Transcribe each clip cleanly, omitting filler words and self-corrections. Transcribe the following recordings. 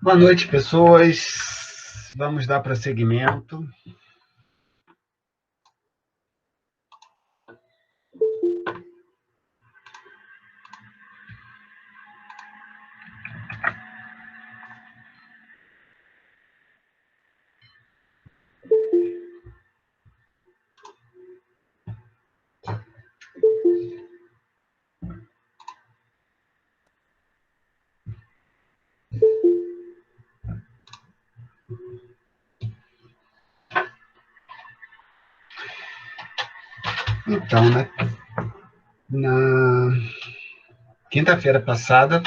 Boa noite, pessoas. Vamos dar prosseguimento. Então, né? Na quinta-feira passada,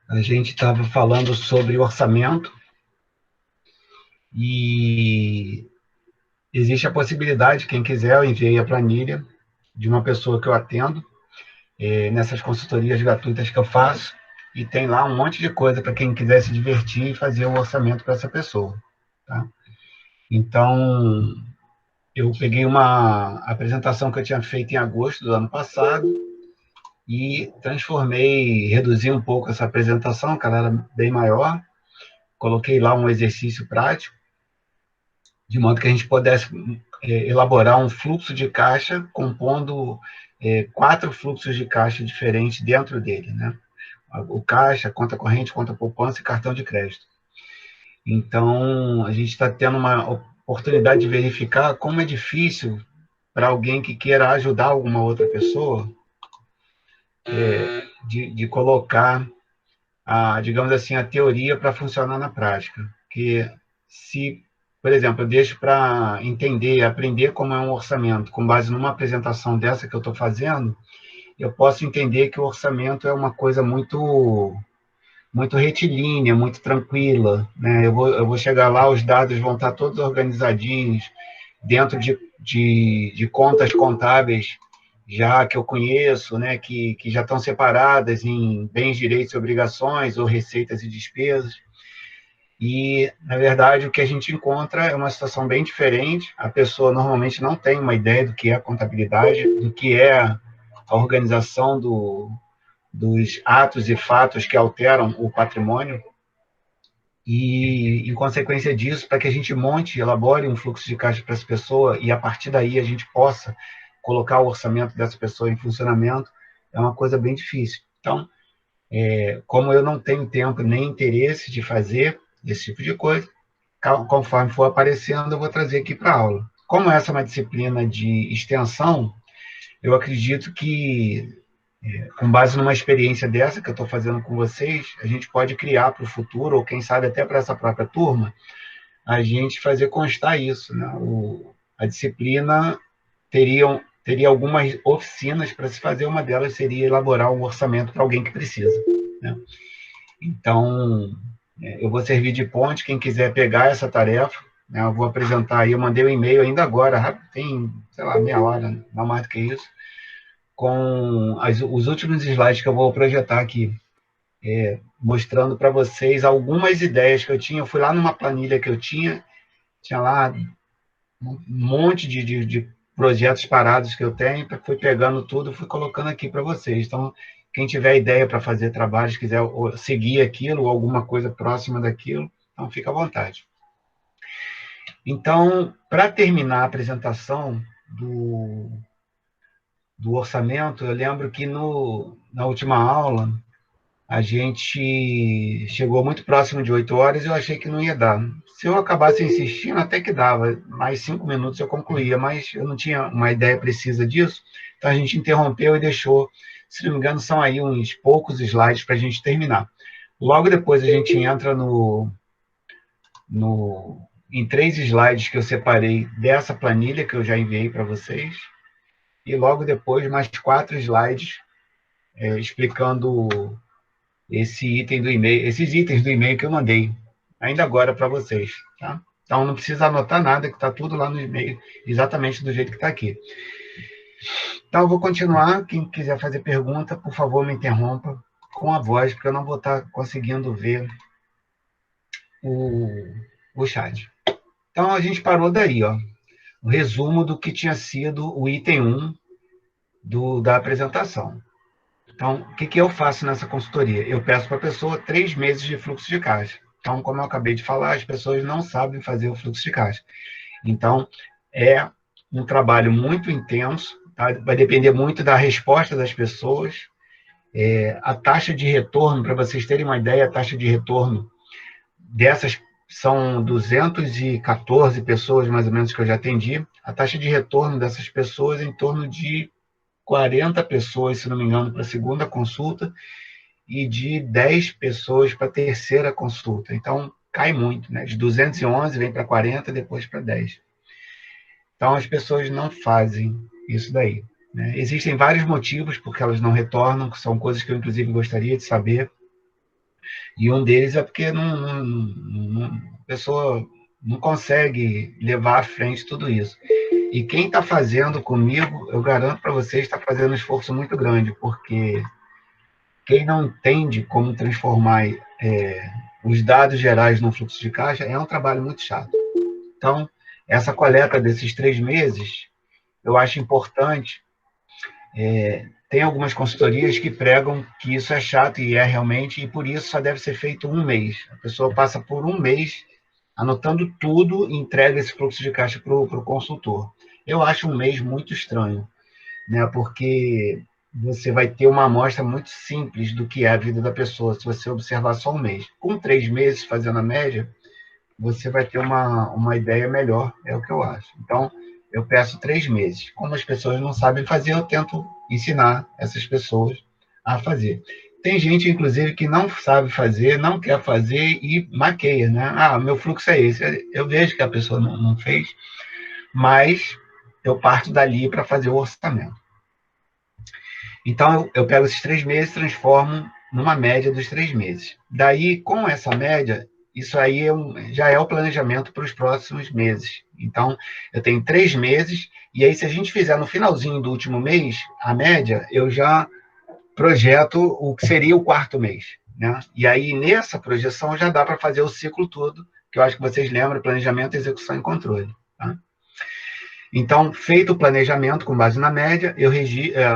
a gente estava falando sobre orçamento e existe a possibilidade, quem quiser, eu enviei a planilha de uma pessoa que eu atendo, nessas consultorias gratuitas que eu faço, e tem lá um monte de coisa para quem quiser se divertir e fazer um orçamento para essa pessoa. Tá? Então, eu peguei uma apresentação que eu tinha feito em agosto do ano passado e transformei, reduzi um pouco essa apresentação, que ela era bem maior, coloquei lá um exercício prático, de modo que a gente pudesse elaborar um fluxo de caixa compondo 4 fluxos de caixa diferentes dentro dele, né? O caixa, conta corrente, conta poupança e cartão de crédito. Então, a gente está tendo uma oportunidade de verificar como é difícil para alguém que queira ajudar alguma outra pessoa, de colocar digamos assim, a teoria para funcionar na prática. Que se, por exemplo, eu deixo para entender, aprender como é um orçamento, com base numa apresentação dessa que eu estou fazendo, eu posso entender que o orçamento é uma coisa muito retilínea, muito tranquila, né? Eu vou chegar lá, os dados vão estar todos organizadinhos, dentro de contas contábeis já que eu conheço, né, que já estão separadas em bens, direitos e obrigações, ou receitas e despesas. E, na verdade, o que a gente encontra é uma situação bem diferente. A pessoa normalmente não tem uma ideia do que é a contabilidade, do que é a organização dos atos e fatos que alteram o patrimônio. E, em consequência disso, para que a gente monte, elabore um fluxo de caixa para essa pessoa e, a partir daí, a gente possa colocar o orçamento dessa pessoa em funcionamento, é uma coisa bem difícil. Então, como eu não tenho tempo nem interesse de fazer esse tipo de coisa, conforme for aparecendo, eu vou trazer aqui para a aula. Como essa é uma disciplina de extensão, eu acredito que, com base numa experiência dessa que eu estou fazendo com vocês, a gente pode criar para o futuro, ou quem sabe até para essa própria turma, a gente fazer constar isso. Né? A disciplina teria algumas oficinas para se fazer, uma delas seria elaborar um orçamento para alguém que precisa. Né? Então, eu vou servir de ponte, quem quiser pegar essa tarefa, né, eu vou apresentar aí, eu mandei um e-mail ainda agora, tem, sei lá, meia hora, não mais do que isso, com os últimos slides que eu vou projetar aqui, mostrando para vocês algumas ideias que eu tinha. Eu fui lá numa planilha que eu tinha lá um monte de projetos parados que eu tenho, fui pegando tudo, fui colocando aqui para vocês. Então, quem tiver ideia para fazer trabalhos, quiser seguir aquilo, ou alguma coisa próxima daquilo, então fica à vontade. Então, para terminar a apresentação do orçamento, eu lembro que na última aula, a gente chegou muito próximo de 8 horas e eu achei que não ia dar. Se eu acabasse insistindo, até que dava. Mais 5 minutos eu concluía, mas eu não tinha uma ideia precisa disso. Então a gente interrompeu e deixou, se não me engano, são aí uns poucos slides para a gente terminar. Logo depois a gente entra em 3 slides que eu separei dessa planilha que eu já enviei para vocês. E logo depois mais 4 slides explicando esse item do e-mail, esses itens do e-mail que eu mandei ainda agora para vocês, tá? Então não precisa anotar nada, que está tudo lá no e-mail, exatamente do jeito que está aqui. Então eu vou continuar. Quem quiser fazer pergunta, por favor, me interrompa com a voz, porque eu não vou estar conseguindo ver o chat. Então a gente parou daí, ó. O resumo do que tinha sido o item 1 da apresentação. Então, o que eu faço nessa consultoria? Eu peço para a pessoa 3 meses de fluxo de caixa. Então, como eu acabei de falar, as pessoas não sabem fazer o fluxo de caixa. Então, é um trabalho muito intenso, tá? Vai depender muito da resposta das pessoas. A taxa de retorno, para vocês terem uma ideia, a taxa de retorno dessas são 214 pessoas, mais ou menos, que eu já atendi. A taxa de retorno dessas pessoas é em torno de 40 pessoas, se não me engano, para a segunda consulta, e de 10 pessoas para a terceira consulta. Então, cai muito, né? De 211 vem para 40, depois para 10. Então, as pessoas não fazem isso daí, né? Existem vários motivos porque elas não retornam, que são coisas que eu, inclusive, gostaria de saber. E um deles é porque a pessoa não consegue levar à frente tudo isso. E quem está fazendo comigo, eu garanto para vocês, está fazendo um esforço muito grande, porque quem não entende como transformar os dados gerais num fluxo de caixa é um trabalho muito chato. Então, essa coleta desses 3 meses, eu acho importante. Tem algumas consultorias que pregam que isso é chato, e é realmente, e por isso só deve ser feito 1 mês. A pessoa passa por 1 mês anotando tudo e entrega esse fluxo de caixa para o consultor. Eu acho 1 mês muito estranho, né? Porque você vai ter uma amostra muito simples do que é a vida da pessoa, se você observar só 1 mês. Com 3 meses, fazendo a média, você vai ter uma ideia melhor, é o que eu acho. Então, eu peço 3 meses. Como as pessoas não sabem fazer, eu tento ensinar essas pessoas a fazer. Tem gente, inclusive, que não sabe fazer, não quer fazer e maqueia, né? Ah, meu fluxo é esse. Eu vejo que a pessoa não fez, mas eu parto dali para fazer o orçamento. Então, eu pego esses 3 meses e transformo numa média dos 3 meses. Daí, com essa média, isso aí já é o planejamento para os próximos meses. Então, eu tenho 3 meses, e aí, se a gente fizer no finalzinho do último mês, a média, eu já projeto o que seria o 4º mês, né? E aí, nessa projeção, já dá para fazer o ciclo todo, que eu acho que vocês lembram: planejamento, execução e controle. Tá? Então, feito o planejamento com base na média,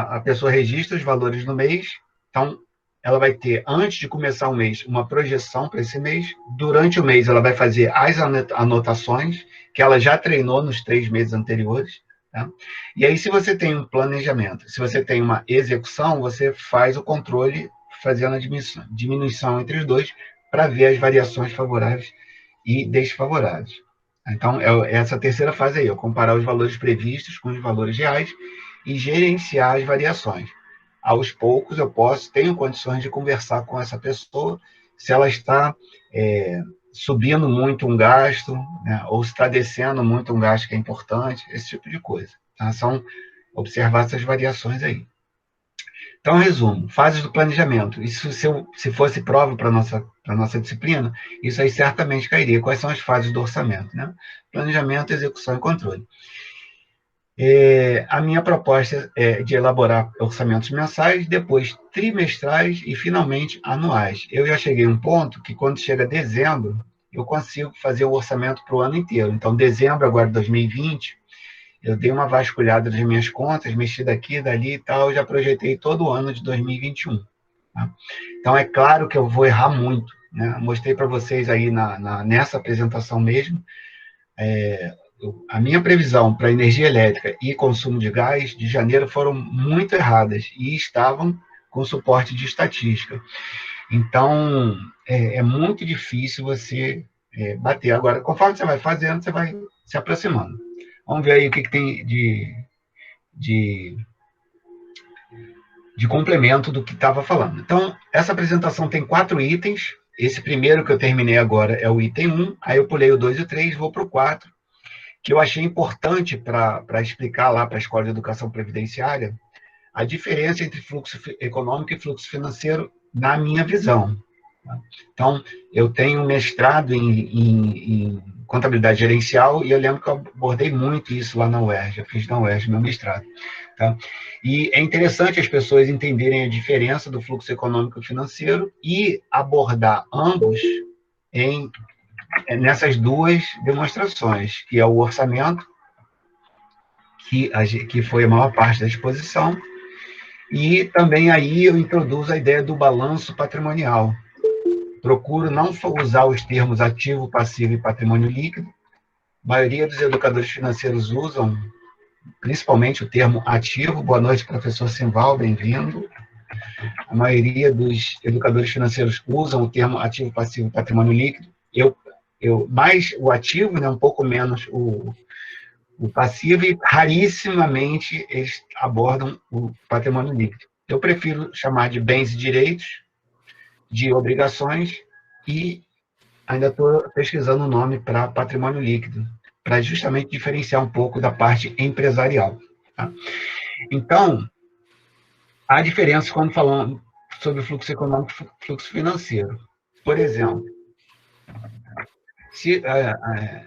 a pessoa registra os valores no mês. Então, ela vai ter, antes de começar o mês, uma projeção para esse mês. Durante o mês, ela vai fazer as anotações que ela já treinou nos 3 meses anteriores. Tá? E aí, se você tem um planejamento, se você tem uma execução, você faz o controle fazendo a diminuição entre os dois para ver as variações favoráveis e desfavoráveis. Então, essa terceira fase aí, eu comparar os valores previstos com os valores reais e gerenciar as variações. Aos poucos, tenho condições de conversar com essa pessoa se ela está subindo muito um gasto, né, ou se está descendo muito um gasto que é importante, esse tipo de coisa. Tá? São observar essas variações aí. Então, resumo: fases do planejamento. Isso, se fosse prova para a nossa disciplina, isso aí certamente cairia. Quais são as fases do orçamento? Né? Planejamento, execução e controle. A minha proposta é de elaborar orçamentos mensais, depois trimestrais e, finalmente, anuais. Eu já cheguei a um ponto que, quando chega dezembro, eu consigo fazer o orçamento para o ano inteiro. Então, dezembro agora de 2020, eu dei uma vasculhada nas minhas contas, mexi daqui, dali e tal, eu já projetei todo o ano de 2021. Tá? Então, é claro que eu vou errar muito, né? Mostrei para vocês aí nessa apresentação mesmo. A minha previsão para energia elétrica e consumo de gás de janeiro foram muito erradas e estavam com suporte de estatística. Então, é muito difícil você bater. Agora, conforme você vai fazendo, você vai se aproximando. Vamos ver aí o que tem de complemento do que estava falando. Então, essa apresentação tem 4 itens. Esse primeiro que eu terminei agora é o item 1, aí eu pulei o 2 e o 3, vou para o 4, que eu achei importante para explicar lá para a Escola de Educação Previdenciária a diferença entre fluxo econômico e fluxo financeiro, na minha visão. Então, eu tenho mestrado em contabilidade gerencial, e eu lembro que eu abordei muito isso lá na UERJ, eu fiz na UERJ meu mestrado. Tá? E é interessante as pessoas entenderem a diferença do fluxo econômico e financeiro e abordar ambos nessas 2 demonstrações, que é o orçamento, que foi a maior parte da exposição, E também aí eu introduzo a ideia do balanço patrimonial. Procuro não usar os termos ativo, passivo e patrimônio líquido. A maioria dos educadores financeiros usam principalmente o termo ativo. Boa noite, professor Simval, bem-vindo. A maioria dos educadores financeiros usam o termo ativo, passivo e patrimônio líquido. Eu mais o ativo, né, um pouco menos o passivo, e rarissimamente eles abordam o patrimônio líquido. Eu prefiro chamar de bens e direitos, de obrigações, e ainda estou pesquisando o nome para patrimônio líquido, para justamente diferenciar um pouco da parte empresarial. Tá? Então, há diferenças quando falamos sobre fluxo econômico e fluxo financeiro. Por exemplo,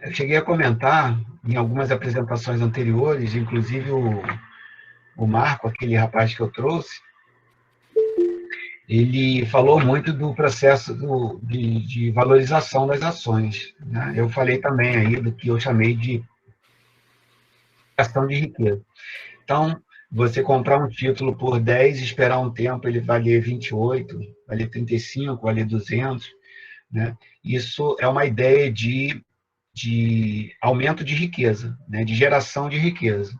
eu cheguei a comentar em algumas apresentações anteriores, inclusive o Marco, aquele rapaz que eu trouxe, ele falou muito do processo de valorização das ações. Né? Eu falei também aí do que eu chamei de criação de riqueza. Então, você comprar um título por 10, esperar um tempo, ele valer 28, valer 35, valer 200, né? Isso é uma ideia de aumento de riqueza, né? De geração de riqueza.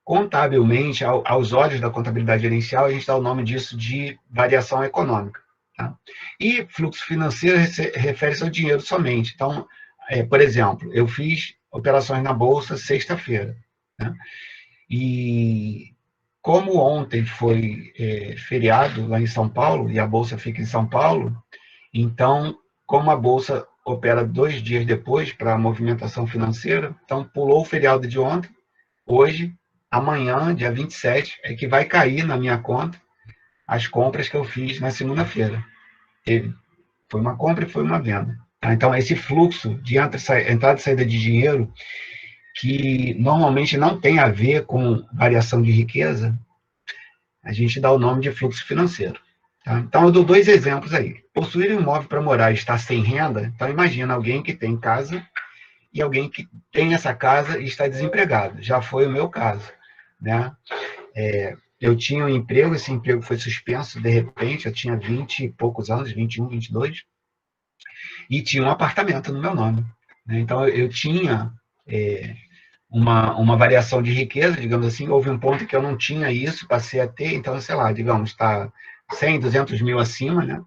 Contabilmente, aos olhos da contabilidade gerencial, a gente dá o nome disso de variação econômica. Tá? E fluxo financeiro refere-se ao dinheiro somente. Então, por exemplo, eu fiz operações na Bolsa sexta-feira, né? E como ontem foi feriado lá em São Paulo, e a Bolsa fica em São Paulo, então, como a Bolsa opera 2 dias depois para a movimentação financeira, então pulou o feriado de ontem, hoje, amanhã, dia 27, é que vai cair na minha conta as compras que eu fiz na segunda-feira. Foi uma compra e foi uma venda. Então, esse fluxo de entrada e saída de dinheiro, que normalmente não tem a ver com variação de riqueza, a gente dá o nome de fluxo financeiro. Tá? Então, eu dou 2 exemplos aí. Possuir um imóvel para morar e estar sem renda, então imagina alguém que tem casa e alguém que tem essa casa e está desempregado. Já foi o meu caso. Né? Eu tinha um emprego, esse emprego foi suspenso de repente, eu tinha 20 e poucos anos, 21, 22, e tinha um apartamento no meu nome. Né? Então, eu tinha uma variação de riqueza, digamos assim, houve um ponto que eu não tinha isso, passei a ter, então, sei lá, digamos, está 100, 200 mil acima, né?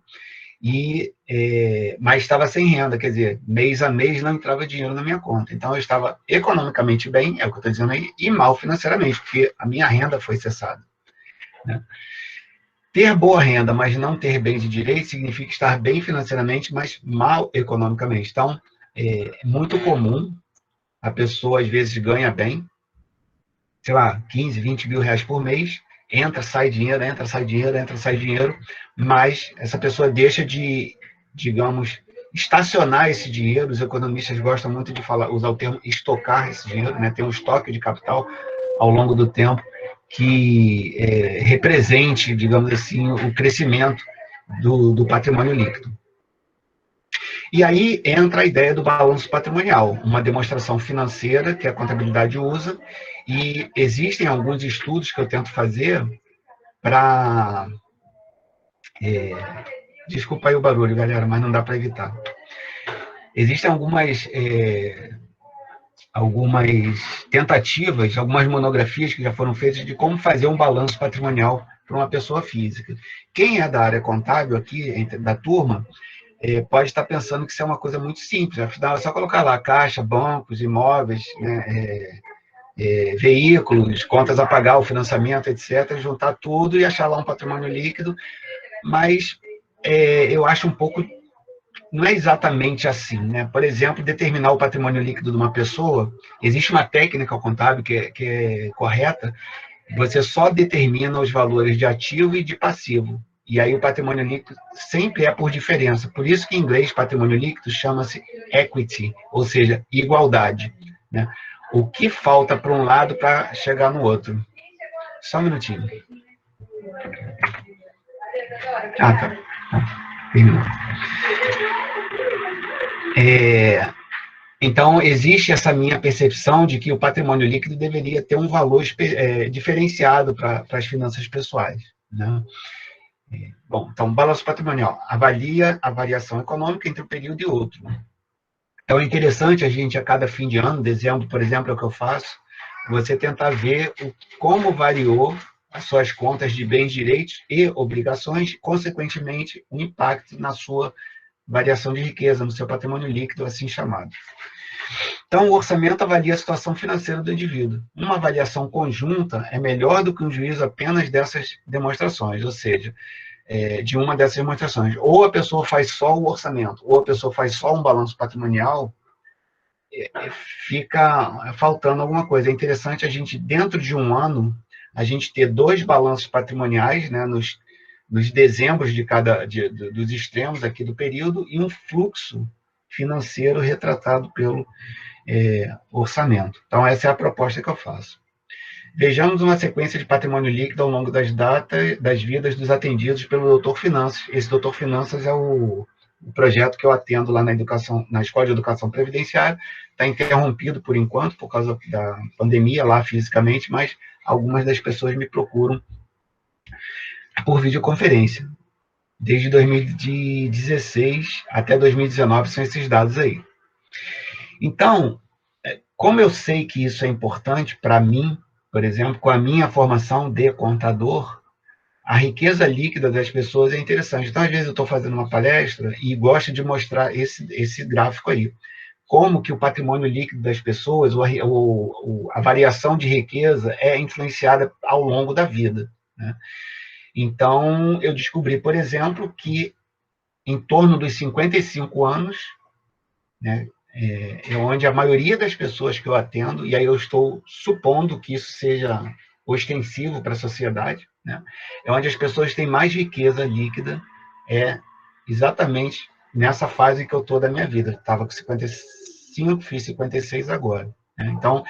Mas estava sem renda, quer dizer, mês a mês não entrava dinheiro na minha conta. Então, eu estava economicamente bem, é o que eu estou dizendo aí, e mal financeiramente, porque a minha renda foi cessada. Né? Ter boa renda, mas não ter bens de direito, significa estar bem financeiramente, mas mal economicamente. Então, é muito comum, a pessoa às vezes ganha bem, sei lá, 15, 20 mil reais por mês, entra, sai dinheiro, entra, sai dinheiro, entra, sai dinheiro, mas essa pessoa deixa de, digamos, estacionar esse dinheiro. Os economistas gostam muito de usar o termo estocar esse dinheiro, né? Ter um estoque de capital ao longo do tempo que represente, digamos assim, o crescimento do patrimônio líquido. E aí entra a ideia do balanço patrimonial, uma demonstração financeira que a contabilidade usa, e existem alguns estudos que eu tento fazer para... desculpa aí o barulho, galera, mas não dá para evitar. Existem algumas tentativas, algumas monografias que já foram feitas de como fazer um balanço patrimonial para uma pessoa física. Quem é da área contábil aqui, da turma, pode estar pensando que isso é uma coisa muito simples, afinal é só colocar lá caixa, bancos, imóveis, né, veículos, contas a pagar, o financiamento, etc., juntar tudo e achar lá um patrimônio líquido, mas eu acho um pouco... Não é exatamente assim, né? Por exemplo, determinar o patrimônio líquido de uma pessoa, existe uma técnica contábil que é correta, você só determina os valores de ativo e de passivo. E aí o patrimônio líquido sempre é por diferença. Por isso que em inglês patrimônio líquido chama-se equity, ou seja, igualdade. Né? O que falta para um lado para chegar no outro. Só um minutinho. Ah, tá. Terminou. Então, existe essa minha percepção de que o patrimônio líquido deveria ter um valor diferenciado para as finanças pessoais. né? Bom, então, balanço patrimonial avalia a variação econômica entre um período e outro. Então, é interessante a gente, a cada fim de ano, dezembro, por exemplo, é o que eu faço, você tentar ver como variou as suas contas de bens, direitos e obrigações, consequentemente, o impacto na sua variação de riqueza, no seu patrimônio líquido, assim chamado. Então, o orçamento avalia a situação financeira do indivíduo. Uma avaliação conjunta é melhor do que um juízo apenas dessas demonstrações, ou seja, de uma dessas demonstrações. Ou a pessoa faz só o orçamento, ou a pessoa faz só um balanço patrimonial, fica faltando alguma coisa. É interessante a gente, dentro de um ano, a gente ter 2 balanços patrimoniais, né, nos dezembros dos extremos aqui do período, e um fluxo financeiro retratado pelo orçamento. Então, essa é a proposta que eu faço. Vejamos uma sequência de patrimônio líquido ao longo das vidas dos atendidos pelo Doutor Finanças. Esse Doutor Finanças é o projeto que eu atendo lá na Escola de Educação Previdenciária. Está interrompido por enquanto, por causa da pandemia lá fisicamente, mas algumas das pessoas me procuram por videoconferência. Desde 2016 até 2019 são esses dados aí. Então, como eu sei que isso é importante para mim, por exemplo, com a minha formação de contador, a riqueza líquida das pessoas é interessante. Então, às vezes, eu estou fazendo uma palestra e gosto de mostrar esse gráfico aí. Como que o patrimônio líquido das pessoas, a variação de riqueza é influenciada ao longo da vida, né? Então, eu descobri, por exemplo, que em torno dos 55 anos, né, é onde a maioria das pessoas que eu atendo, e aí eu estou supondo que isso seja ostensivo para a sociedade, né, é onde as pessoas têm mais riqueza líquida, exatamente nessa fase que eu estou da minha vida. Estava com 55, fiz 56 agora, né? Então,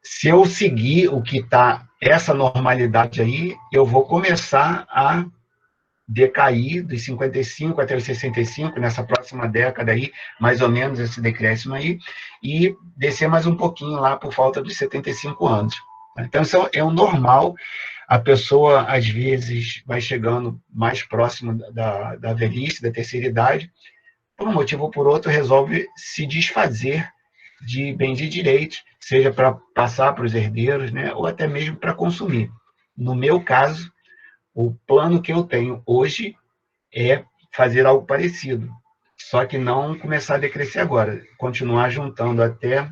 se eu seguir o que está essa normalidade aí, eu vou começar a decair dos 55 até os 65, nessa próxima década aí, mais ou menos esse decréscimo aí, e descer mais um pouquinho lá por falta dos 75 anos. Então, isso é o normal. A pessoa, às vezes, vai chegando mais próximo da velhice, da terceira idade, por um motivo ou por outro, resolve se desfazer de bens e direitos, seja para passar para os herdeiros, né, ou até mesmo para consumir. No meu caso, o plano que eu tenho hoje é fazer algo parecido, só que não começar a decrescer agora, continuar juntando até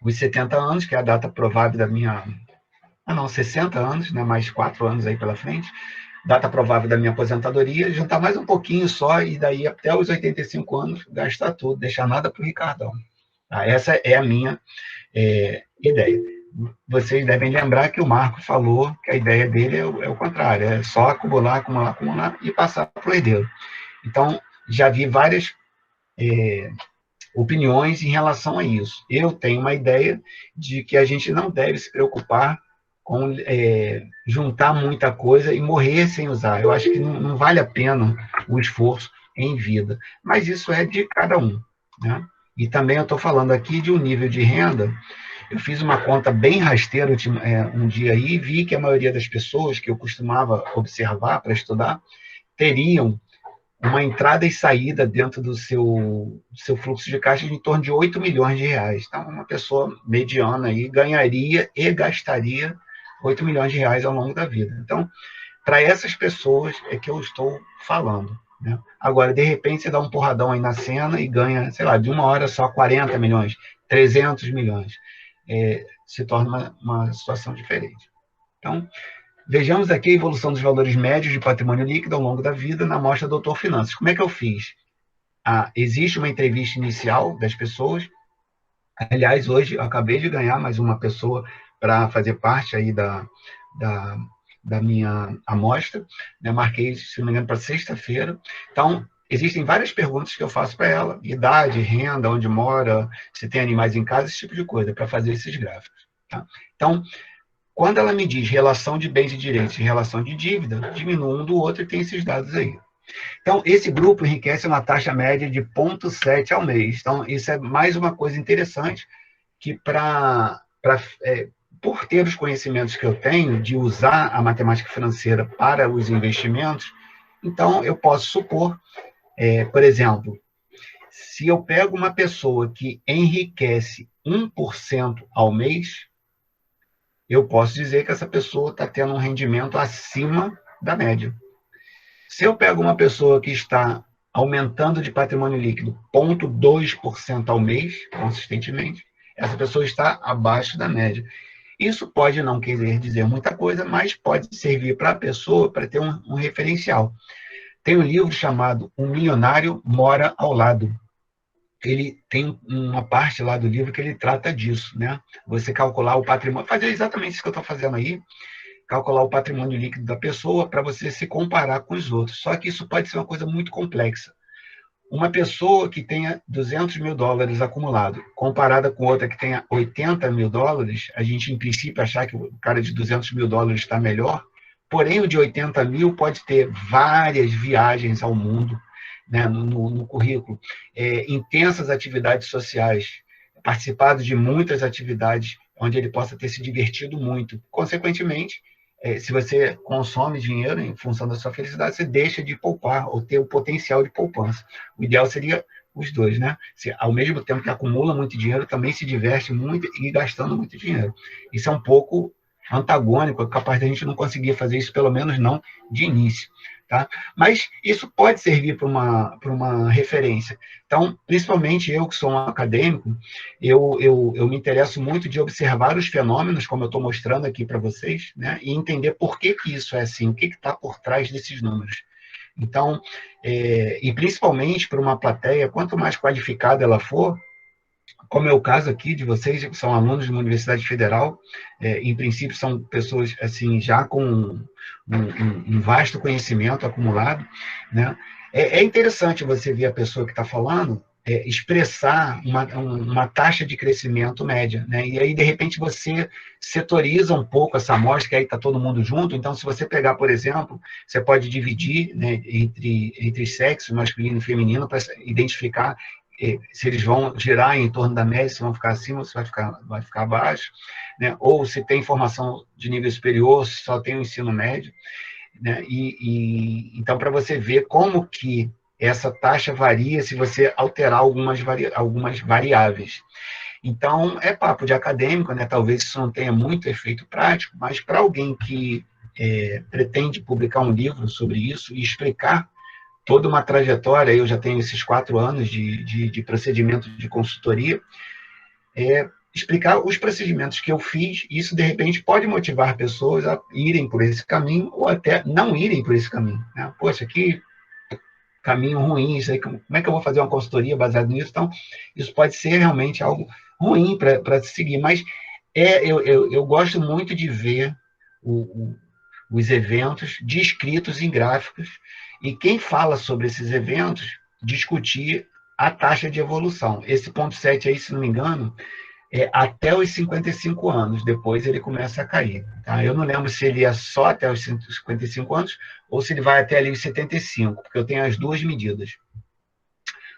os 70 anos, que é a data provável da minha... 60 anos, né, mais 4 anos aí pela frente, data provável da minha aposentadoria, juntar mais um pouquinho só, e daí até os 85 anos, gastar tudo, deixar nada para o Ricardão. Tá? Essa é a minha ideia. Vocês devem lembrar que o Marco falou que a ideia dele é o contrário, é só acumular, acumular, acumular e passar para o herdeiro. Então, já vi várias opiniões em relação a isso. Eu tenho uma ideia de que a gente não deve se preocupar com juntar muita coisa e morrer sem usar. Eu acho que não vale a pena o esforço em vida. Mas isso é de cada um, né? E também eu estou falando aqui de um nível de renda. Eu fiz uma conta bem rasteira um dia aí e vi que a maioria das pessoas que eu costumava observar para estudar teriam uma entrada e saída dentro do seu fluxo de caixa de em torno de 8 milhões de reais. Então, uma pessoa mediana aí ganharia e gastaria 8 milhões de reais ao longo da vida. Então, para essas pessoas é que eu estou falando, né? Agora, de repente, você dá um porradão aí na cena e ganha, sei lá, de uma hora só 40 milhões, 300 milhões. Se torna uma situação diferente. Então, vejamos aqui a evolução dos valores médios de patrimônio líquido ao longo da vida na amostra Doutor Finanças. Como é que eu fiz? Existe uma entrevista inicial das pessoas. Aliás, hoje eu acabei de ganhar mais uma pessoa para fazer parte aí da minha amostra, né? Marquei, se não me engano, para sexta-feira. Então, existem várias perguntas que eu faço para ela: idade, renda, onde mora, se tem animais em casa, esse tipo de coisa, para fazer esses gráficos. Tá? Então, quando ela me diz relação de bens e direitos e relação de dívida, diminui um do outro e tem esses dados aí. Então, esse grupo enriquece uma taxa média de 0,7 ao mês. Então, isso é mais uma coisa interessante que para por ter os conhecimentos que eu tenho de usar a matemática financeira para os investimentos, então eu posso supor, por exemplo, se eu pego uma pessoa que enriquece 1% ao mês, eu posso dizer que essa pessoa está tendo um rendimento acima da média. Se eu pego uma pessoa que está aumentando de patrimônio líquido 0,2% ao mês, consistentemente, essa pessoa está abaixo da média. Isso pode não querer dizer muita coisa, mas pode servir para a pessoa para ter um referencial. Tem um livro chamado O Milionário Mora ao Lado. Ele tem uma parte lá do livro que ele trata disso, né? Você calcular o patrimônio, fazer exatamente isso que eu estou fazendo aí, calcular o patrimônio líquido da pessoa para você se comparar com os outros. Só que isso pode ser uma coisa muito complexa. Uma pessoa que tenha 200 mil dólares acumulado, comparada com outra que tenha 80 mil dólares, a gente, em princípio, achar que o cara de 200 mil dólares está melhor, porém, o de 80 mil pode ter várias viagens ao mundo, né, no currículo, intensas atividades sociais, participado de muitas atividades onde ele possa ter se divertido muito. Consequentemente, se você consome dinheiro em função da sua felicidade, você deixa de poupar ou ter o potencial de poupança. O ideal seria os dois, né? Se, ao mesmo tempo que acumula muito dinheiro, também se diverte muito e gastando muito dinheiro. Isso é um pouco antagônico, é capaz de a gente não conseguir fazer isso, pelo menos não de início. Tá? Mas isso pode servir para uma referência. Então, principalmente eu, que sou um acadêmico, eu me interesso muito de observar os fenômenos, como eu estou mostrando aqui para vocês, né? E entender por que isso é assim, o que está por trás desses números. Então, e principalmente para uma plateia, quanto mais qualificada ela for, como é o caso aqui de vocês, que são alunos de uma universidade federal, em princípio são pessoas assim já com um vasto conhecimento acumulado, né? É interessante você ver a pessoa que está falando expressar uma taxa de crescimento média, né? E aí, de repente, você setoriza um pouco essa amostra, que aí está todo mundo junto. Então, se você pegar, por exemplo, você pode dividir, né, entre sexos, masculino e feminino, para identificar se eles vão girar em torno da média, se vão ficar acima ou se vai ficar abaixo, né? Ou se tem formação de nível superior, se só tem o ensino médio, né? Então, para você ver como que essa taxa varia se você alterar algumas variáveis. Então, é papo de acadêmico, né? Talvez isso não tenha muito efeito prático, mas para alguém que pretende publicar um livro sobre isso e explicar toda uma trajetória, eu já tenho esses 4 anos de procedimento de consultoria, explicar os procedimentos que eu fiz, isso de repente pode motivar pessoas a irem por esse caminho ou até não irem por esse caminho. Né? Poxa, que caminho ruim, isso aí, como é que eu vou fazer uma consultoria baseada nisso? Então, isso pode ser realmente algo ruim para se seguir, mas eu gosto muito de ver os eventos descritos em gráficos e quem fala sobre esses eventos discutir a taxa de evolução. Esse ponto 7 aí, se não me engano, até os 55 anos, depois ele começa a cair. Tá? Eu não lembro se ele é só até os 55 anos ou se ele vai até ali os 75, porque eu tenho as duas medidas.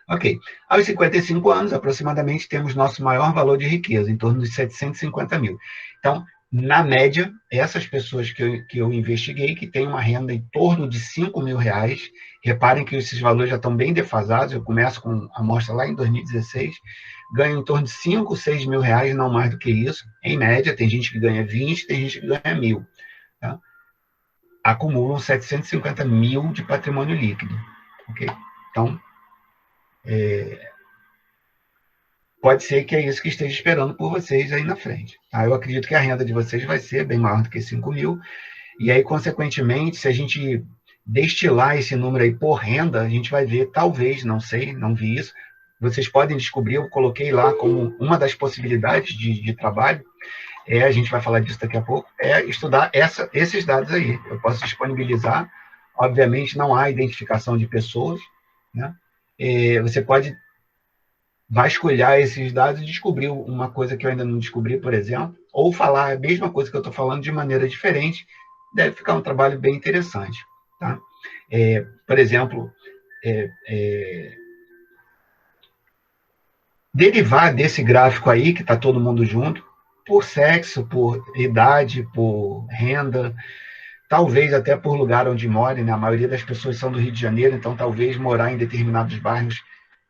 Ok. Aos 55 anos, aproximadamente, temos nosso maior valor de riqueza, em torno de 750 mil. Então, na média, essas pessoas que eu investiguei, que têm uma renda em torno de 5 mil reais, reparem que esses valores já estão bem defasados, eu começo com a amostra lá em 2016, ganham em torno de 5, 6 mil reais, não mais do que isso, em média, tem gente que ganha 20, tem gente que ganha 1.000. Tá? Acumulam 750 mil de patrimônio líquido. Ok? Então, pode ser que é isso que esteja esperando por vocês aí na frente. Tá? Eu acredito que a renda de vocês vai ser bem maior do que 5 mil, e aí, consequentemente, se a gente destilar esse número aí por renda, a gente vai ver, talvez, não sei, não vi isso, vocês podem descobrir, eu coloquei lá como uma das possibilidades de trabalho, a gente vai falar disso daqui a pouco, estudar esses dados aí. Eu posso disponibilizar, obviamente não há identificação de pessoas, né? Você pode vasculhar esses dados e descobrir uma coisa que eu ainda não descobri, por exemplo, ou falar a mesma coisa que eu estou falando de maneira diferente, deve ficar um trabalho bem interessante. Tá? Por exemplo, derivar desse gráfico aí, que está todo mundo junto, por sexo, por idade, por renda, talvez até por lugar onde more, né? A maioria das pessoas são do Rio de Janeiro, então talvez morar em determinados bairros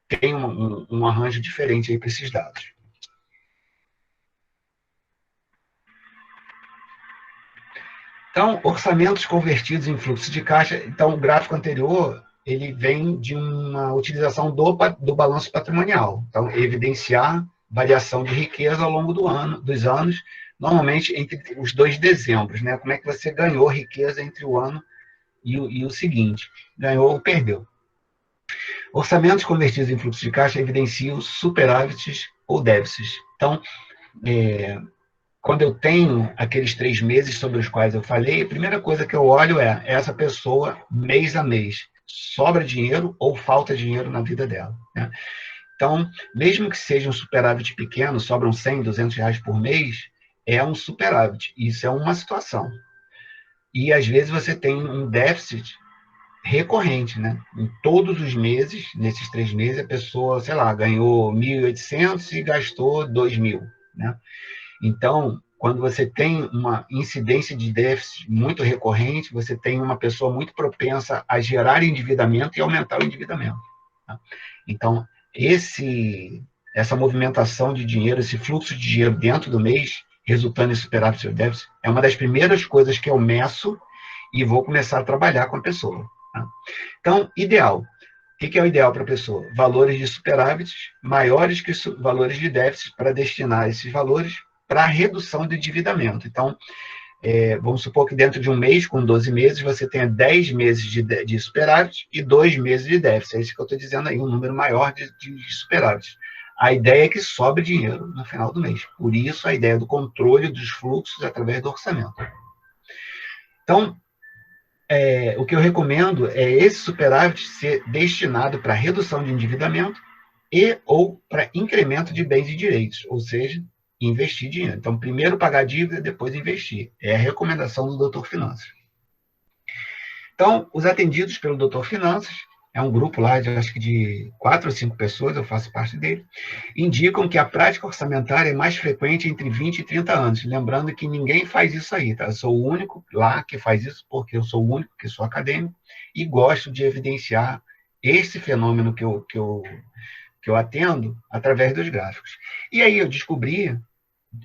tenha um arranjo diferente aí para esses dados. Então, orçamentos convertidos em fluxo de caixa. Então, o gráfico anterior, ele vem de uma utilização do balanço patrimonial. Então, evidenciar variação de riqueza ao longo dos anos, normalmente entre os 2 dezembros, né? Como é que você ganhou riqueza entre o ano e o seguinte? Ganhou ou perdeu? Orçamentos convertidos em fluxo de caixa evidenciam superávites ou déficits. Então, quando eu tenho aqueles 3 meses sobre os quais eu falei, a primeira coisa que eu olho é essa pessoa, mês a mês, sobra dinheiro ou falta dinheiro na vida dela, né? Então, mesmo que seja um superávit pequeno, sobram 100, 200 reais por mês, é um superávit. Isso é uma situação. E, às vezes, você tem um déficit recorrente, né? Em todos os meses, nesses 3 meses, a pessoa, sei lá, ganhou 1.800 e gastou 2.000, né? Então, quando você tem uma incidência de déficit muito recorrente, você tem uma pessoa muito propensa a gerar endividamento e aumentar o endividamento, tá? Então, essa movimentação de dinheiro, esse fluxo de dinheiro dentro do mês, resultando em superávit ou déficit, é uma das primeiras coisas que eu meço e vou começar a trabalhar com a pessoa, tá? Então, ideal. O que é o ideal para a pessoa? Valores de superávit maiores que valores de déficit para destinar esses valores para a redução do endividamento. Então, vamos supor que dentro de um mês, com 12 meses, você tenha 10 meses de superávit e 2 meses de déficit. É isso que eu estou dizendo aí, um número maior de superávit. A ideia é que sobre dinheiro no final do mês. Por isso, a ideia do controle dos fluxos através do orçamento. Então, o que eu recomendo é esse superávit ser destinado para redução de endividamento e ou para incremento de bens e direitos, ou seja, investir dinheiro. Então, primeiro pagar a dívida, depois investir. É a recomendação do Doutor Finanças. Então, os atendidos pelo Doutor Finanças, é um grupo lá, acho que de 4 ou 5 pessoas, eu faço parte dele, indicam que a prática orçamentária é mais frequente entre 20 e 30 anos. Lembrando que ninguém faz isso aí, tá? Eu sou o único lá que faz isso, porque eu sou o único que sou acadêmico e gosto de evidenciar esse fenômeno que eu atendo através dos gráficos. E aí eu descobri,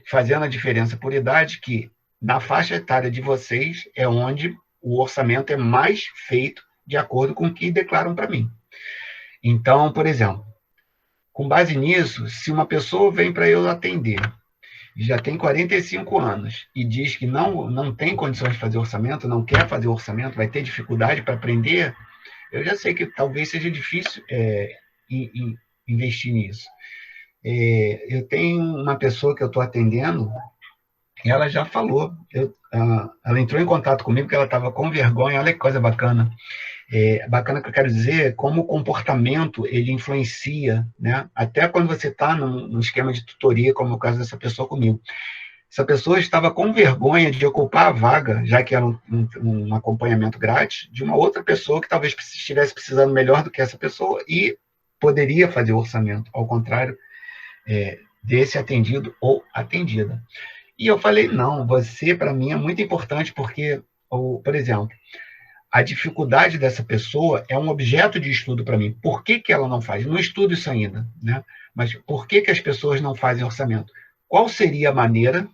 fazendo a diferença por idade, que na faixa etária de vocês é onde o orçamento é mais feito de acordo com o que declaram para mim. Então, por exemplo, com base nisso, se uma pessoa vem para eu atender e já tem 45 anos e diz que não tem condições de fazer orçamento, não quer fazer orçamento, vai ter dificuldade para aprender, eu já sei que talvez seja difícil investir nisso. Eu tenho uma pessoa que eu estou atendendo, e ela já falou, ela entrou em contato comigo que ela estava com vergonha, olha que coisa bacana. Bacana que eu quero dizer, como o comportamento ele influencia, né? Até quando você está num esquema de tutoria, como é o caso dessa pessoa comigo. Essa pessoa estava com vergonha de ocupar a vaga, já que era um acompanhamento grátis, de uma outra pessoa que talvez estivesse precisando melhor do que essa pessoa e poderia fazer o orçamento, ao contrário desse atendido ou atendida. E eu falei, não, você para mim é muito importante porque, por exemplo, a dificuldade dessa pessoa é um objeto de estudo para mim. Por que ela não faz? Não estudo isso ainda, né? Mas por que as pessoas não fazem orçamento? Qual seria a maneira,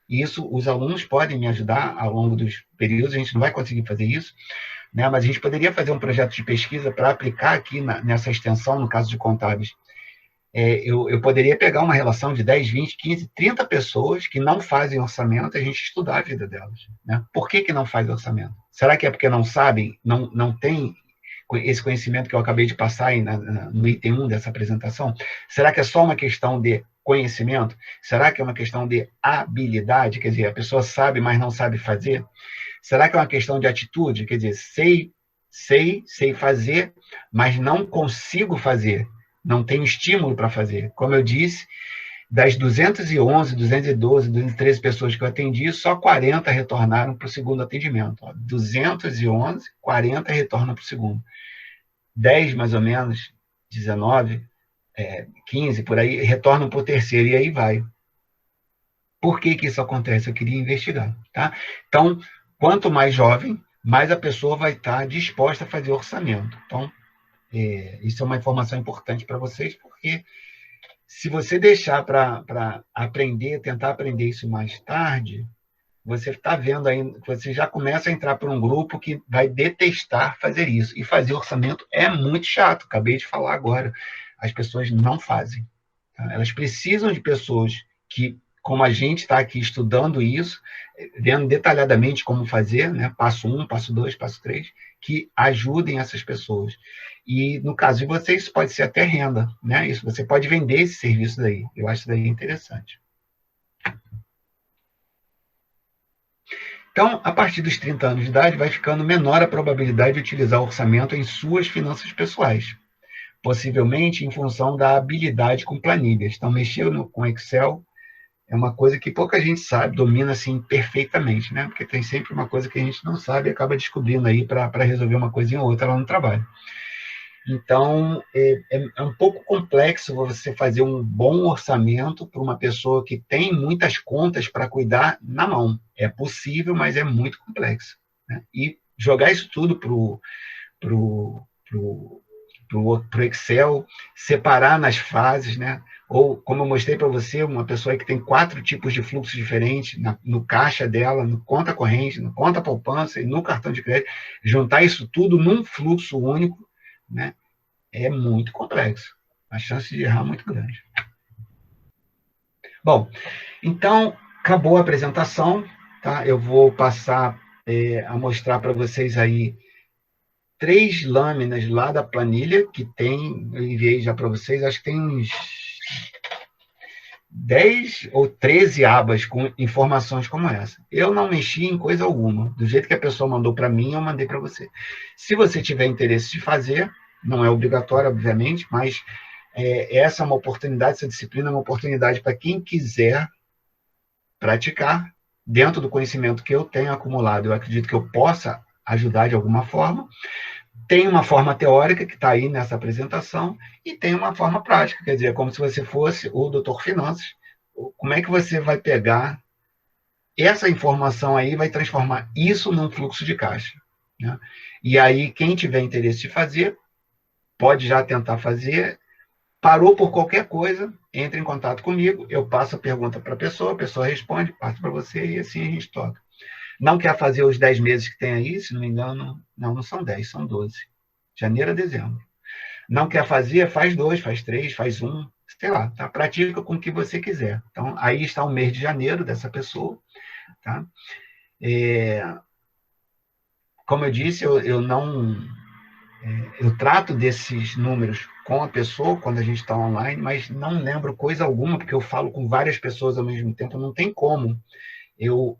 e isso os alunos podem me ajudar ao longo dos períodos, a gente não vai conseguir fazer isso, né? Mas a gente poderia fazer um projeto de pesquisa para aplicar aqui nessa extensão, no caso de contábeis. Eu poderia pegar uma relação de 10, 20, 15, 30 pessoas que não fazem orçamento e a gente estudar a vida delas, né? Por que não faz orçamento? Será que é porque não sabem, não tem esse conhecimento que eu acabei de passar aí no item 1 dessa apresentação? Será que é só uma questão de conhecimento? Será que é uma questão de habilidade? Quer dizer, a pessoa sabe, mas não sabe fazer? Será que é uma questão de atitude? Quer dizer, sei fazer, mas não consigo fazer. Não tenho estímulo para fazer. Como eu disse, das 211, 212, 213 pessoas que eu atendi, só 40 retornaram para o segundo atendimento. 211, 40 retornam para o segundo. 10, mais ou menos, 19, 15, por aí, retornam para o terceiro, e aí vai. Por que que isso acontece? Eu queria investigar, tá? Então, quanto mais jovem, mais a pessoa vai estar disposta a fazer orçamento. Então, isso é uma informação importante para vocês, porque se você deixar para aprender, tentar aprender isso mais tarde, você está vendo aí, você já começa a entrar por um grupo que vai detestar fazer isso. E fazer orçamento é muito chato, acabei de falar agora. As pessoas não fazem. Tá? Elas precisam de pessoas que, como a gente está aqui estudando isso, vendo detalhadamente como fazer, né? Passo 1, passo 2, passo 3, que ajudem essas pessoas. E, no caso de vocês, isso pode ser até renda, né? Isso, você pode vender esse serviço daí. Eu acho isso daí interessante. Então, a partir dos 30 anos de idade, vai ficando menor a probabilidade de utilizar o orçamento em suas finanças pessoais, possivelmente em função da habilidade com planilhas. Então, mexer com Excel é uma coisa que pouca gente sabe, domina assim perfeitamente, né? Porque tem sempre uma coisa que a gente não sabe e acaba descobrindo aí para resolver uma coisinha ou outra lá no trabalho. Então, é um pouco complexo você fazer um bom orçamento para uma pessoa que tem muitas contas para cuidar na mão. É possível, mas é muito complexo, né? E jogar isso tudo para o Excel, separar nas fases, né? Ou, como eu mostrei para você, uma pessoa que tem 4 tipos de fluxos diferentes no caixa dela, no conta corrente, no conta poupança e no cartão de crédito, juntar isso tudo num fluxo único, né? É muito complexo. A chance de errar é muito grande. Bom, então, acabou a apresentação, tá? Eu vou passar a mostrar para vocês aí 3 lâminas lá da planilha que tem, eu enviei já para vocês, acho que tem uns 10 ou 13 abas com informações como essa. Eu não mexi em coisa alguma. Do jeito que a pessoa mandou para mim, eu mandei para você. Se você tiver interesse de fazer, não é obrigatório, obviamente, mas essa é uma oportunidade, essa disciplina é uma oportunidade para quem quiser praticar dentro do conhecimento que eu tenho acumulado. Eu acredito que eu possa ajudar de alguma forma. Tem uma forma teórica que está aí nessa apresentação e tem uma forma prática, quer dizer, como se você fosse o doutor Finanças. Como é que você vai pegar essa informação aí e vai transformar isso num fluxo de caixa, né? E aí, quem tiver interesse de fazer, pode já tentar fazer. Parou por qualquer coisa, entre em contato comigo, eu passo a pergunta para a pessoa responde, passo para você e assim a gente toca. Não quer fazer os 10 meses que tem aí, se não me engano, não são 10, são 12. Janeiro a dezembro. Não quer fazer, faz 2, faz 3, faz 1, sei lá, tá? Pratica com o que você quiser. Então, aí está o mês de janeiro dessa pessoa, tá? Como eu disse, eu não... eu trato desses números com a pessoa quando a gente está online, mas não lembro coisa alguma, porque eu falo com várias pessoas ao mesmo tempo, não tem como eu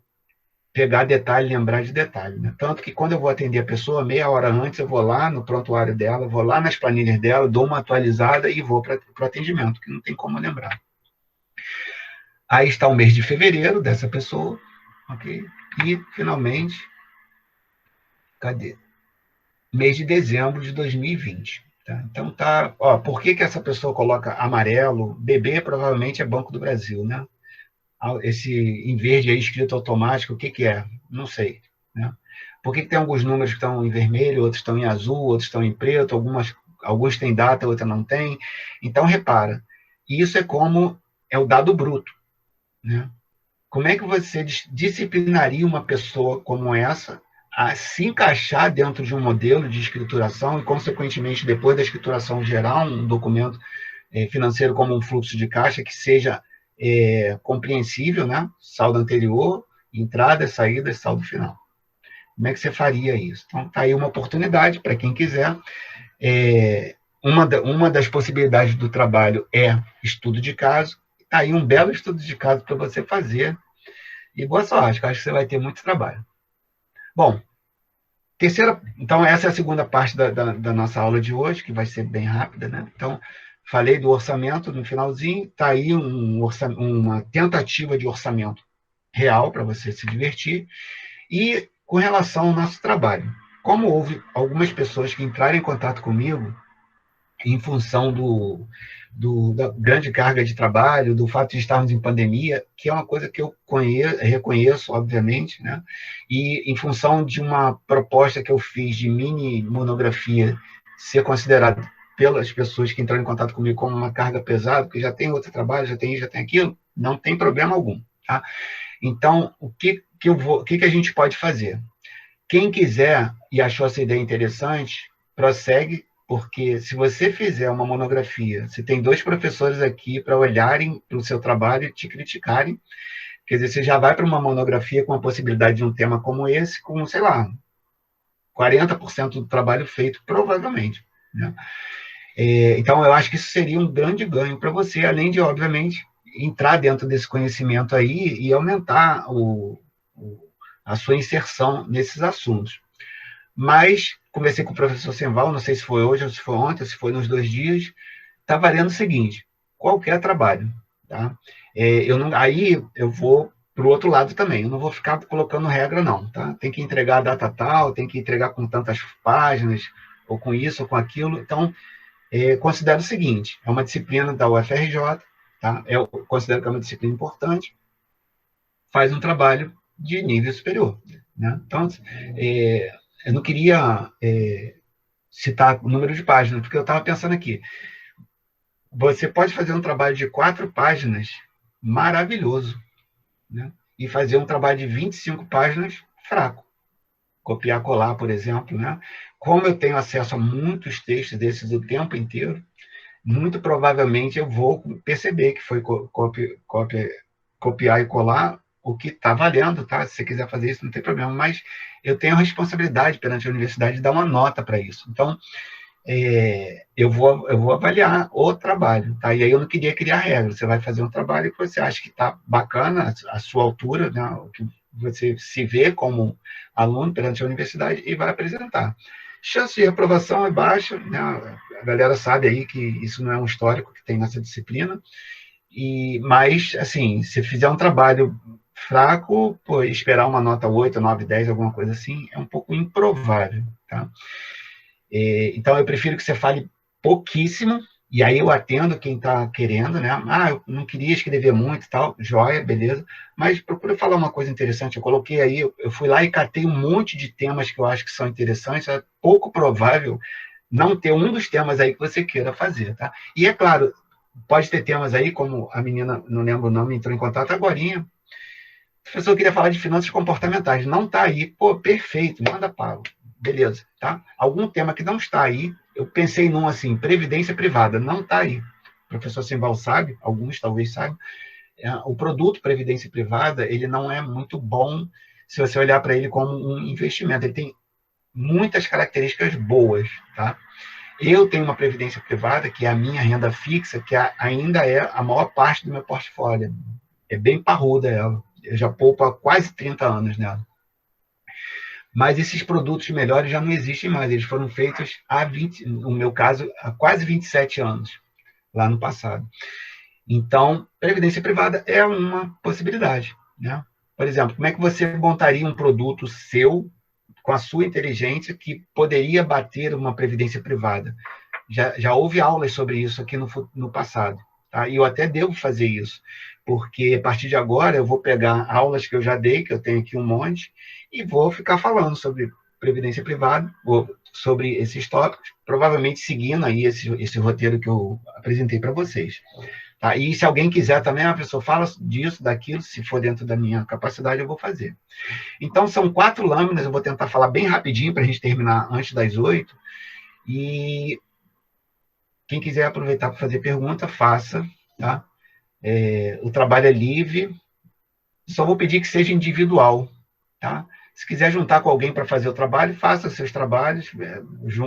pegar detalhe, lembrar de detalhe, né? Tanto que quando eu vou atender a pessoa, meia hora antes, eu vou lá no prontuário dela, vou lá nas planilhas dela, dou uma atualizada e vou para o atendimento, que não tem como lembrar. Aí está o mês de fevereiro dessa pessoa, ok? E, finalmente, cadê? Mês de dezembro de 2020. Tá? Então, tá. Ó, por que essa pessoa coloca amarelo? BB provavelmente é Banco do Brasil, né? Esse em verde aí escrito automático, o que, que é? Não sei. Né? Por que tem alguns números que estão em vermelho, outros estão em azul, outros estão em preto, alguns têm data, outros não têm. Então, repara, isso é como é o dado bruto. Né? Como é que você disciplinaria uma pessoa como essa a se encaixar dentro de um modelo de escrituração e, consequentemente, depois da escrituração, gerar um documento financeiro como um fluxo de caixa que seja compreensível, né? Saldo anterior, entrada, saída, saldo final. Como é que você faria isso? Então, está aí uma oportunidade para quem quiser. Uma das possibilidades do trabalho é estudo de caso. Está aí um belo estudo de caso para você fazer. E boa sorte, que eu acho que você vai ter muito trabalho. Bom, então essa é a segunda parte da nossa aula de hoje, que vai ser bem rápida, né? Então, falei do orçamento no finalzinho, está aí uma tentativa de orçamento real para você se divertir. E com relação ao nosso trabalho, como houve algumas pessoas que entraram em contato comigo em função da grande carga de trabalho, do fato de estarmos em pandemia, que é uma coisa que eu reconheço, obviamente, né? E em função de uma proposta que eu fiz de mini monografia ser considerada pelas pessoas que entraram em contato comigo como uma carga pesada, porque já tem outro trabalho, já tem isso, já tem aquilo, não tem problema algum, tá? Então, o que a gente pode fazer? Quem quiser e achou essa ideia interessante, prossegue, porque se você fizer uma monografia, você tem 2 professores aqui para olharem para o seu trabalho e te criticarem, quer dizer, você já vai para uma monografia com a possibilidade de um tema como esse, com, sei lá, 40% do trabalho feito, provavelmente, né? Então, eu acho que isso seria um grande ganho para você, além de, obviamente, entrar dentro desse conhecimento aí e aumentar a sua inserção nesses assuntos. Mas, conversei com o professor Semval, não sei se foi hoje, ou se foi ontem, ou se foi nos 2 dias, está valendo o seguinte, qualquer trabalho, tá? Aí eu vou para o outro lado também, eu não vou ficar colocando regra, não, tá? Tem que entregar a data tal, tem que entregar com tantas páginas, ou com isso, ou com aquilo. Então, considero o seguinte, é uma disciplina da UFRJ, tá? Eu considero que é uma disciplina importante, faz um trabalho de nível superior, né? Então, eu não queria citar o número de páginas, porque eu estava pensando aqui, você pode fazer um trabalho de 4 páginas maravilhoso, né? E fazer um trabalho de 25 páginas fraco. Copiar, colar, por exemplo, né? Como eu tenho acesso a muitos textos desses o tempo inteiro, muito provavelmente eu vou perceber que foi copiar e colar o que está valendo, tá? Se você quiser fazer isso, não tem problema, mas eu tenho a responsabilidade perante a universidade de dar uma nota para isso. Então, eu vou avaliar o trabalho, tá? E aí eu não queria criar regras. Você vai fazer um trabalho que você acha que está bacana, a sua altura, né? O que você se vê como aluno perante a universidade e vai apresentar. Chance de aprovação é baixa, né? A galera sabe aí que isso não é um histórico que tem nessa disciplina, mas, assim, se fizer um trabalho fraco, pô, esperar uma nota 8, 9, 10, alguma coisa assim, é um pouco improvável, tá? Então, eu prefiro que você fale pouquíssimo, e aí eu atendo quem está querendo, né? Ah, eu não queria escrever muito e tal, joia, beleza, mas procura falar uma coisa interessante. Eu coloquei aí, eu fui lá e catei um monte de temas que eu acho que são interessantes, é pouco provável não ter um dos temas aí que você queira fazer, tá? E é claro, pode ter temas aí, como a menina, não lembro o nome, entrou em contato agorinha, a pessoa queria falar de finanças comportamentais, não está aí, pô, perfeito, manda para beleza, tá? Algum tema que não está aí, eu pensei num assim, previdência privada, não está aí. O professor Simval sabe, alguns talvez saibam, o produto previdência privada, ele não é muito bom se você olhar para ele como um investimento, ele tem muitas características boas, tá? Eu tenho uma previdência privada, que é a minha renda fixa, que ainda é a maior parte do meu portfólio. É bem parruda ela. Eu já poupo há quase 30 anos nela. Mas esses produtos melhores já não existem mais. Eles foram feitos há 20, no meu caso, há quase 27 anos, lá no passado. Então, previdência privada é uma possibilidade, né? Por exemplo, como é que você montaria um produto seu, com a sua inteligência, que poderia bater uma previdência privada? Já houve aulas sobre isso aqui no passado, tá? E eu até devo fazer isso, porque a partir de agora eu vou pegar aulas que eu já dei, que eu tenho aqui um monte, e vou ficar falando sobre previdência privada, sobre esses tópicos, provavelmente seguindo aí esse roteiro que eu apresentei para vocês. Tá? E se alguém quiser também, a pessoa fala disso, daquilo, se for dentro da minha capacidade, eu vou fazer. Então, são 4 lâminas, eu vou tentar falar bem rapidinho para a gente terminar antes das 8, e quem quiser aproveitar para fazer pergunta, faça, tá? O trabalho é livre, só vou pedir que seja individual, tá? Se quiser juntar com alguém para fazer o trabalho, faça os seus trabalhos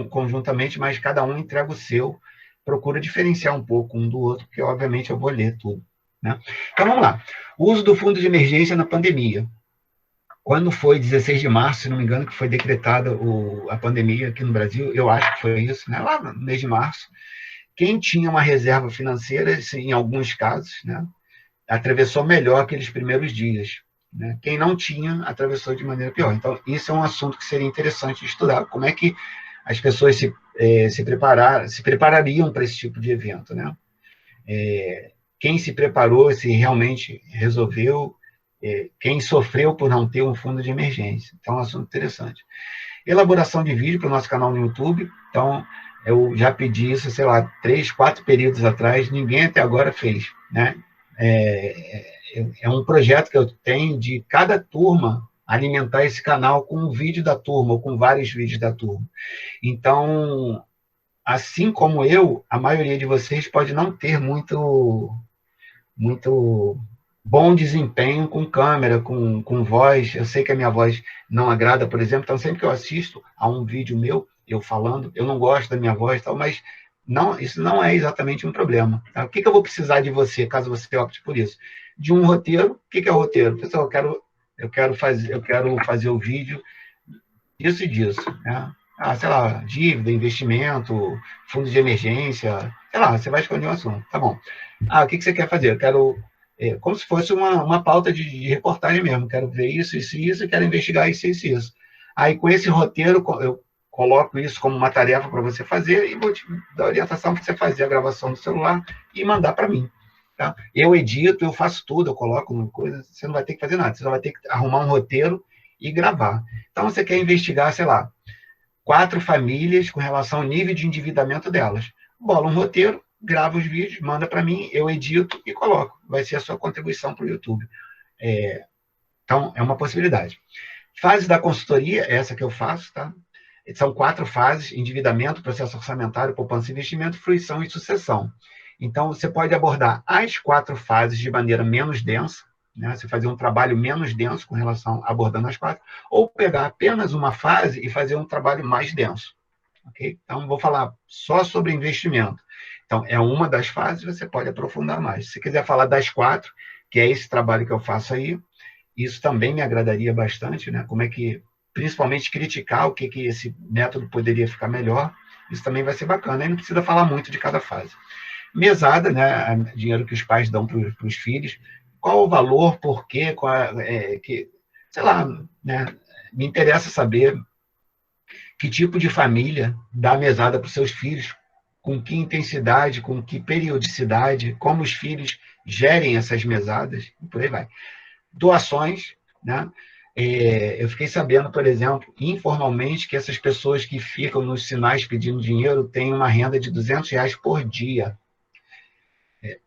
conjuntamente, mas cada um entrega o seu, procura diferenciar um pouco um do outro, porque obviamente eu vou ler tudo, né? Então vamos lá. O uso do fundo de emergência na pandemia. Quando foi 16 de março, se não me engano, que foi decretada a pandemia aqui no Brasil, eu acho que foi isso, né? Lá no mês de março, quem tinha uma reserva financeira, em alguns casos, né, atravessou melhor aqueles primeiros dias, né? Quem não tinha, atravessou de maneira pior. Então, isso é um assunto que seria interessante estudar. Como é que as pessoas se preparariam para esse tipo de evento, né? Quem se preparou, se realmente resolveu, quem sofreu por não ter um fundo de emergência. Então, é um assunto interessante. Elaboração de vídeo para o nosso canal no YouTube. Então, eu já pedi isso, sei lá, 3, 4 períodos atrás, ninguém até agora fez, né? É um projeto que eu tenho de cada turma alimentar esse canal com um vídeo da turma, ou com vários vídeos da turma. Então, assim como eu, a maioria de vocês pode não ter muito bom desempenho com câmera, com voz. Eu sei que a minha voz não agrada, por exemplo, então sempre que eu assisto a um vídeo meu, eu falando, eu não gosto da minha voz, tal, mas não, isso não é exatamente um problema. Tá? O que eu vou precisar de você, caso você opte por isso? De um roteiro. O que é o roteiro? Pessoal, eu quero fazer o vídeo disso e disso, né? Sei lá, dívida, investimento, fundo de emergência, sei lá, você vai escolher um assunto, tá bom. O que você quer fazer? Eu quero, como se fosse uma pauta de reportagem mesmo, quero ver isso, isso e isso, quero investigar isso, isso e isso. Aí, com esse roteiro, eu coloco isso como uma tarefa para você fazer e vou te dar orientação para você fazer a gravação do celular e mandar para mim. Tá? Eu edito, eu faço tudo, eu coloco uma coisa, você não vai ter que fazer nada, você só vai ter que arrumar um roteiro e gravar. Então, você quer investigar, sei lá, 4 famílias com relação ao nível de endividamento delas. Bola um roteiro, grava os vídeos, manda para mim, eu edito e coloco. Vai ser a sua contribuição para o YouTube. Então, é uma possibilidade. Fase da consultoria, essa que eu faço, tá? São 4 fases: endividamento, processo orçamentário, poupança e investimento, fruição e sucessão. Então, você pode abordar as 4 fases de maneira menos densa, né? Você fazer um trabalho menos denso com relação a abordando as 4, ou pegar apenas uma fase e fazer um trabalho mais denso. Okay? Então, vou falar só sobre investimento. Então, é uma das fases, você pode aprofundar mais. Se quiser falar das 4, que é esse trabalho que eu faço aí, isso também me agradaria bastante, né? Como é que, principalmente, criticar o que esse método poderia ficar melhor, isso também vai ser bacana. Aí não precisa falar muito de cada fase. Mesada, né? Dinheiro que os pais dão para os filhos. Qual o valor, por quê, sei lá, né? Me interessa saber que tipo de família dá mesada para os seus filhos, com que intensidade, com que periodicidade, como os filhos gerem essas mesadas, e por aí vai. Doações, né? Eu fiquei sabendo, por exemplo, informalmente, que essas pessoas que ficam nos sinais pedindo dinheiro têm uma renda de R$ 200 por dia.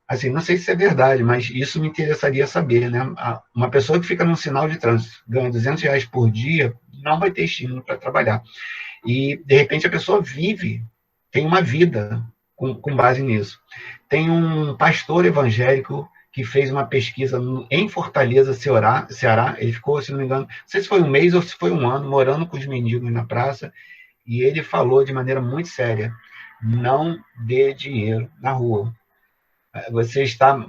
Assim, não sei se é verdade, mas isso me interessaria saber, né? Uma pessoa que fica num sinal de trânsito, ganha R$ 200 por dia, não vai ter estímulo para trabalhar. E, de repente, a pessoa tem uma vida com base nisso. Tem um pastor evangélico que fez uma pesquisa em Fortaleza, Ceará. Ele ficou, se não me engano, não sei se foi um mês ou se foi um ano, morando com os mendigos na praça, e ele falou de maneira muito séria: não dê dinheiro na rua. Você está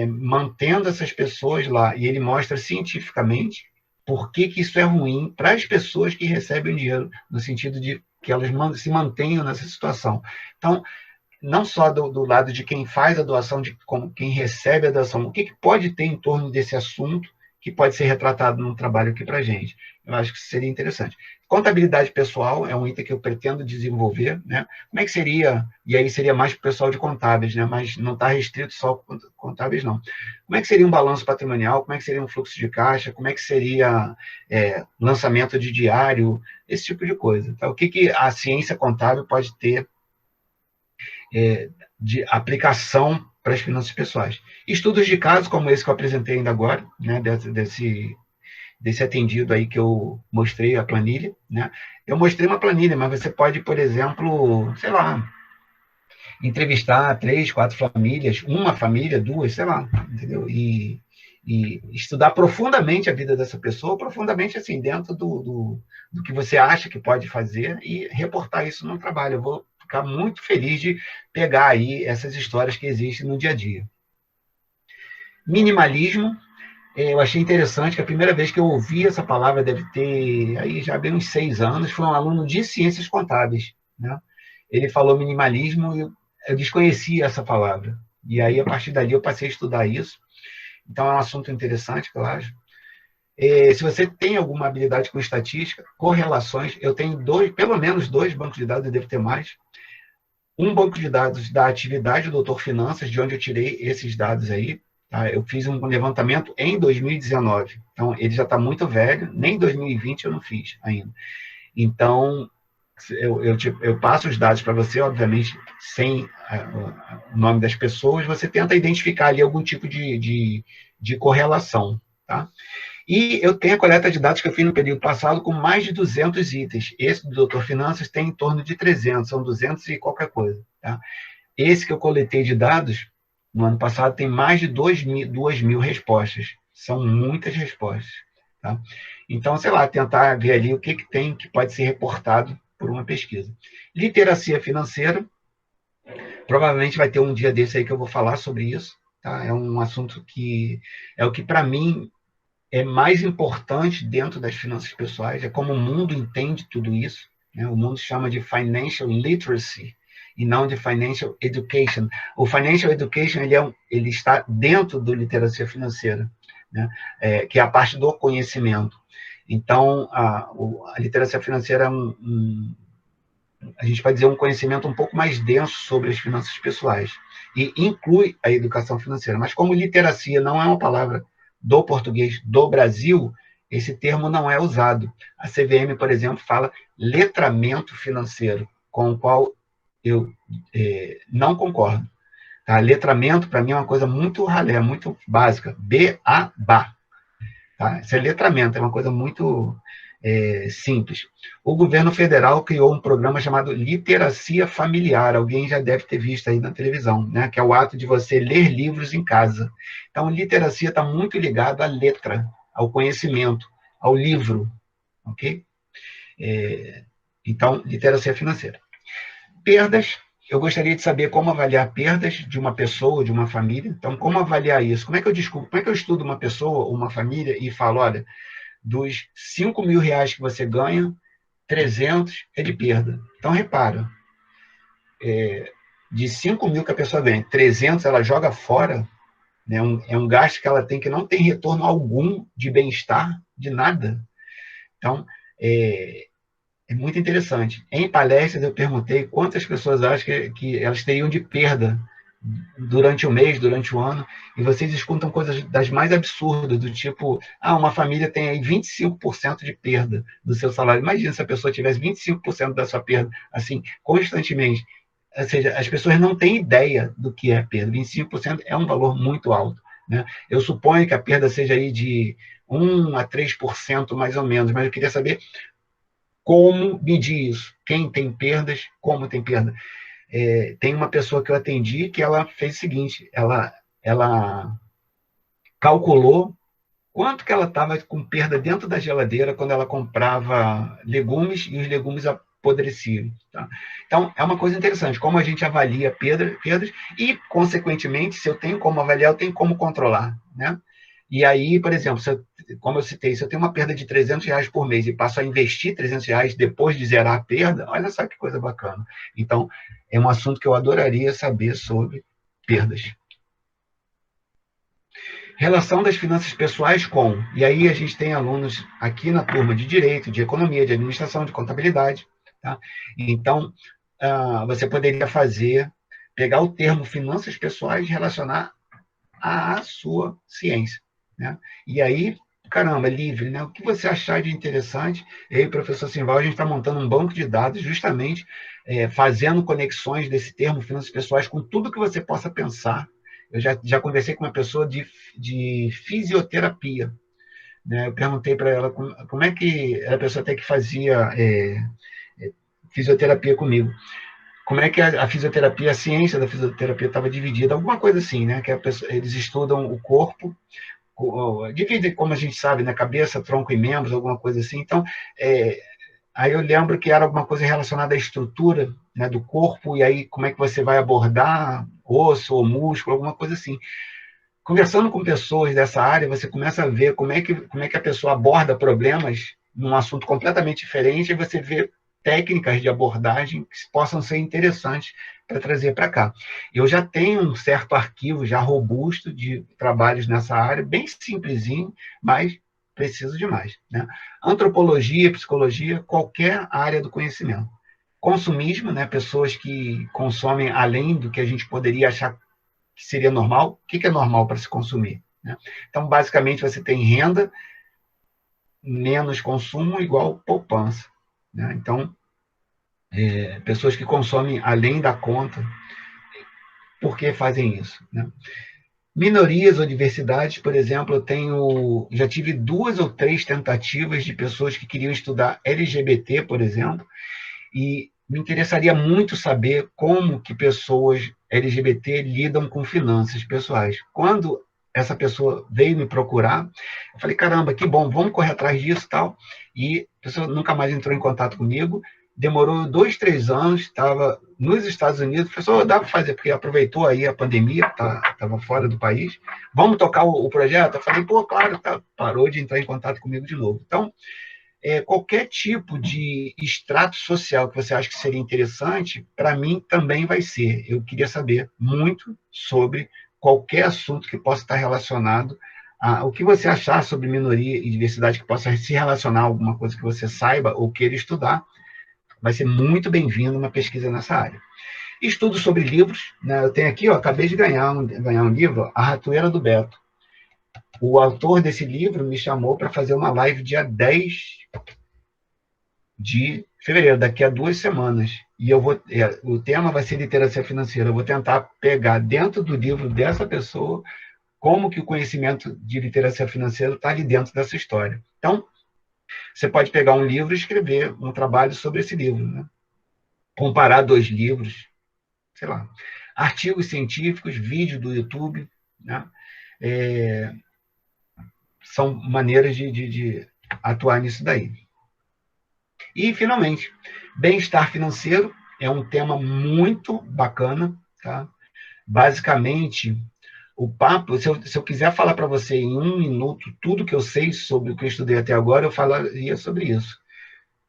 mantendo essas pessoas lá, e ele mostra cientificamente por que isso é ruim para as pessoas que recebem o dinheiro, no sentido de que elas se mantenham nessa situação. Então, não só do lado de quem faz a doação, de quem recebe a doação, o que pode ter em torno desse assunto que pode ser retratado num trabalho aqui para a gente. Eu acho que isso seria interessante. Contabilidade pessoal é um item que eu pretendo desenvolver, né? Como é que seria, e aí seria mais para o pessoal de contábeis, né? Mas não está restrito só para contábeis, não. Como é que seria um balanço patrimonial? Como é que seria um fluxo de caixa? Como é que seria lançamento de diário? Esse tipo de coisa. Então, o que a ciência contábil pode ter de aplicação para as finanças pessoais? Estudos de caso, como esse que eu apresentei ainda agora, né, desse atendido aí que eu mostrei a planilha, né? Eu mostrei uma planilha, mas você pode, por exemplo, sei lá, entrevistar 3, 4 famílias, uma família, 2, sei lá, entendeu? E estudar profundamente a vida dessa pessoa, profundamente assim, dentro do que você acha que pode fazer, e reportar isso no trabalho. Eu vou ficar muito feliz de pegar aí essas histórias que existem no dia a dia. Minimalismo. Eu achei interessante que a primeira vez que eu ouvi essa palavra, deve ter aí já bem uns 6 anos, foi um aluno de ciências contábeis, né? Ele falou minimalismo e eu desconhecia essa palavra. E aí, a partir dali, eu passei a estudar isso. Então, é um assunto interessante, que eu acho. Se você tem alguma habilidade com estatística, correlações, eu tenho pelo menos dois bancos de dados, eu devo ter mais. Um banco de dados da atividade do Doutor Finanças, de onde eu tirei esses dados aí. Tá? Eu fiz um levantamento em 2019, então ele já está muito velho, nem 2020 eu não fiz ainda. Então, eu passo os dados para você, obviamente, sem o nome das pessoas, você tenta identificar ali algum tipo de correlação. Tá? E eu tenho a coleta de dados que eu fiz no período passado com mais de 200 itens. Esse do Doutor Finanças tem em torno de 300, são 200 e qualquer coisa. Tá? Esse que eu coletei de dados, no ano passado, tem mais de 2.000 respostas. São muitas respostas. Tá? Então, sei lá, tentar ver ali o que tem que pode ser reportado por uma pesquisa. Literacia financeira, provavelmente vai ter um dia desse aí que eu vou falar sobre isso. Tá? É um assunto que é o que, para mim, é mais importante dentro das finanças pessoais, é como o mundo entende tudo isso. Né? O mundo chama de financial literacy e não de financial education. O financial education ele está dentro do literacia financeira, né? Que é a parte do conhecimento. Então, a literacia financeira é a gente pode dizer, um conhecimento um pouco mais denso sobre as finanças pessoais e inclui a educação financeira. Mas como literacia não é uma palavra do português do Brasil, esse termo não é usado. A CVM, por exemplo, fala letramento financeiro, com o qual eu não concordo. Tá? Letramento, para mim, é uma coisa muito ralé, muito básica. B-A-B-A. Tá? Isso é letramento, é uma coisa muito simples. O governo federal criou um programa chamado Literacia Familiar, alguém já deve ter visto aí na televisão, né? Que é o ato de você ler livros em casa. Então, literacia está muito ligado à letra, ao conhecimento, ao livro, ok? Então, literacia financeira. Perdas, eu gostaria de saber como avaliar perdas de uma pessoa, de uma família. Então, como avaliar isso? Como é que eu descubro? Como é que eu estudo uma pessoa, uma família e falo, olha, dos 5.000 reais que você ganha, 300 é de perda. Então, repara, de 5.000 que a pessoa ganha, 300 ela joga fora, né? É um gasto que ela tem que não tem retorno algum de bem-estar, de nada. Então, é muito interessante. Em palestras, eu perguntei quantas pessoas acham que elas teriam de perda durante o mês, durante o ano, e vocês escutam coisas das mais absurdas, do tipo, uma família tem aí 25% de perda do seu salário. Imagina se a pessoa tivesse 25% da sua perda, assim, constantemente. Ou seja, as pessoas não têm ideia do que é perda. 25% é um valor muito alto. Né? Eu suponho que a perda seja aí de 1 a 3%, mais ou menos, mas eu queria saber como medir isso. Quem tem perdas, como tem perda. Tem uma pessoa que eu atendi que ela fez o seguinte, ela calculou quanto que ela estava com perda dentro da geladeira quando ela comprava legumes e os legumes apodreciam. Tá? Então, é uma coisa interessante, como a gente avalia perdas e, consequentemente, se eu tenho como avaliar, eu tenho como controlar. Né? E aí, por exemplo, como eu citei, se eu tenho uma perda de 300 reais por mês e passo a investir 300 reais depois de zerar a perda, olha só que coisa bacana. Então, é um assunto que eu adoraria saber sobre perdas. Relação das finanças pessoais com... E aí a gente tem alunos aqui na turma de Direito, de Economia, de Administração, de Contabilidade. Tá? Então, você poderia pegar o termo finanças pessoais e relacionar à sua ciência. Né? E aí, caramba, livre, né? O que você achar de interessante, eu e o professor Simval, a gente está montando um banco de dados justamente fazendo conexões desse termo finanças pessoais com tudo que você possa pensar. Eu já conversei com uma pessoa de fisioterapia. Né? Eu perguntei para ela como é que a pessoa até que fazia fisioterapia comigo. Como é que a fisioterapia, a ciência da fisioterapia estava dividida, alguma coisa assim, né? Que eles estudam o corpo, divide, como a gente sabe, né? Cabeça, tronco e membros, alguma coisa assim. Então, aí eu lembro que era alguma coisa relacionada à estrutura, né, do corpo, e aí como é que você vai abordar osso ou músculo, alguma coisa assim. Conversando com pessoas dessa área, você começa a ver como é que a pessoa aborda problemas num assunto completamente diferente, e você vê técnicas de abordagem que possam ser interessantes para trazer para cá. Eu já tenho um certo arquivo já robusto de trabalhos nessa área, bem simplesinho, mas preciso demais, né? Antropologia, psicologia, qualquer área do conhecimento. Consumismo, né? Pessoas que consomem além do que a gente poderia achar que seria normal. O que é normal para se consumir, né? Então, basicamente, você tem renda, menos consumo igual poupança, né? Então, pessoas que consomem além da conta, por que fazem isso, né? Minorias ou diversidades, por exemplo, já tive 2 ou 3 tentativas de pessoas que queriam estudar LGBT, por exemplo, e me interessaria muito saber como que pessoas LGBT lidam com finanças pessoais. Quando essa pessoa veio me procurar, eu falei, caramba, que bom, vamos correr atrás disso e tal. E a pessoa nunca mais entrou em contato comigo. Demorou 2, 3 anos, estava nos Estados Unidos. Falei, dá para fazer, porque aproveitou aí a pandemia, estava fora do país. Vamos tocar o projeto? Eu falei, pô, claro, tá. Parou de entrar em contato comigo de novo. Então, qualquer tipo de extrato social que você acha que seria interessante, para mim também vai ser. Eu queria saber muito sobre qualquer assunto que possa estar relacionado o que você achar sobre minoria e diversidade que possa se relacionar a alguma coisa que você saiba ou queira estudar, vai ser muito bem-vindo uma pesquisa nessa área. Estudo sobre livros, né? Eu tenho aqui, acabei de ganhar um livro, A Ratoeira do Beto. O autor desse livro me chamou para fazer uma live dia 10 de fevereiro, daqui a 2 semanas. E o tema vai ser literacia financeira. Eu vou tentar pegar dentro do livro dessa pessoa como que o conhecimento de literacia financeira está ali dentro dessa história. Então, você pode pegar um livro e escrever um trabalho sobre esse livro, né? Comparar 2 livros, sei lá, artigos científicos, vídeo do YouTube, né? São maneiras de atuar nisso daí. E, finalmente, bem-estar financeiro é um tema muito bacana, tá? Basicamente, o papo, se eu quiser falar para você em 1 minuto tudo que eu sei sobre o que eu estudei até agora, eu falaria sobre isso.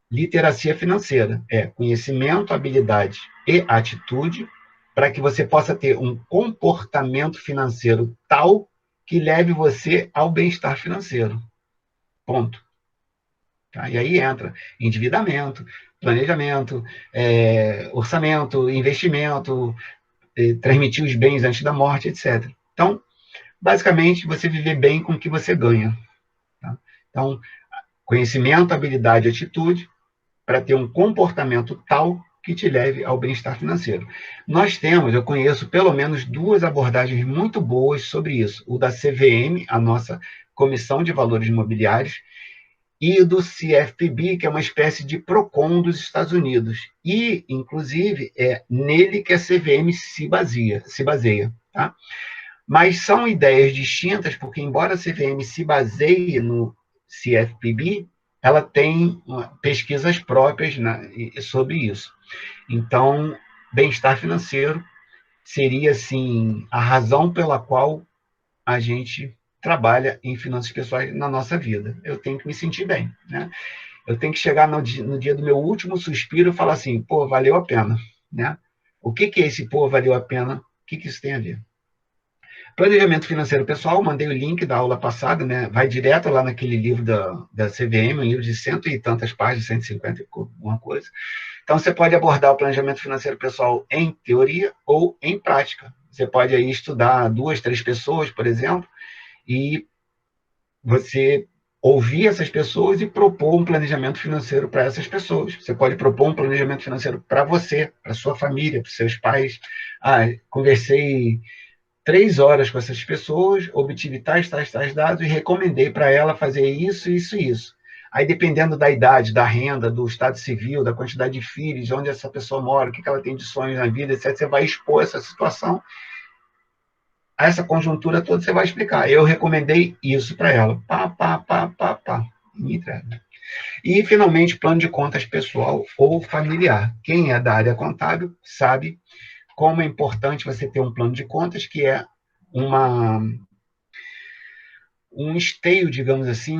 Literacia financeira é conhecimento, habilidade e atitude para que você possa ter um comportamento financeiro tal que leve você ao bem-estar financeiro. Ponto. Tá? E aí entra endividamento, planejamento, orçamento, investimento, transmitir os bens antes da morte, etc. Então, basicamente, você viver bem com o que você ganha. Tá? Então, conhecimento, habilidade e atitude para ter um comportamento tal que te leve ao bem-estar financeiro. Eu conheço pelo menos 2 abordagens muito boas sobre isso. O da CVM, a nossa Comissão de Valores Imobiliários, e do CFPB, que é uma espécie de PROCON dos Estados Unidos. E, inclusive, é nele que a CVM se baseia. Tá? Mas são ideias distintas, porque, embora a CVM se baseie no CFPB, ela tem pesquisas próprias sobre isso. Então, bem-estar financeiro seria, assim, a razão pela qual a gente trabalha em finanças pessoais na nossa vida. Eu tenho que me sentir bem, né? Eu tenho que chegar no dia do meu último suspiro e falar assim, pô, valeu a pena, né? O que é esse pô, valeu a pena? O que isso tem a ver? Planejamento financeiro pessoal, mandei o link da aula passada, né? Vai direto lá naquele livro da CVM, um livro de 100 e tantas páginas, 150 e alguma coisa. Então, você pode abordar o planejamento financeiro pessoal em teoria ou em prática. Você pode aí estudar 2, 3 pessoas, por exemplo, e você ouvir essas pessoas e propor um planejamento financeiro para essas pessoas. Você pode propor um planejamento financeiro para você, para sua família, para seus pais. Conversei 3 horas com essas pessoas, obtive tais dados e recomendei para ela fazer isso, isso e isso. Aí, dependendo da idade, da renda, do estado civil, da quantidade de filhos, onde essa pessoa mora, o que ela tem de sonhos na vida, etc., você vai expor essa situação, essa conjuntura toda, você vai explicar. Eu recomendei isso para ela. Me entrega. E, finalmente, plano de contas pessoal ou familiar. Quem é da área contábil sabe como é importante você ter um plano de contas, que é um esteio, digamos assim,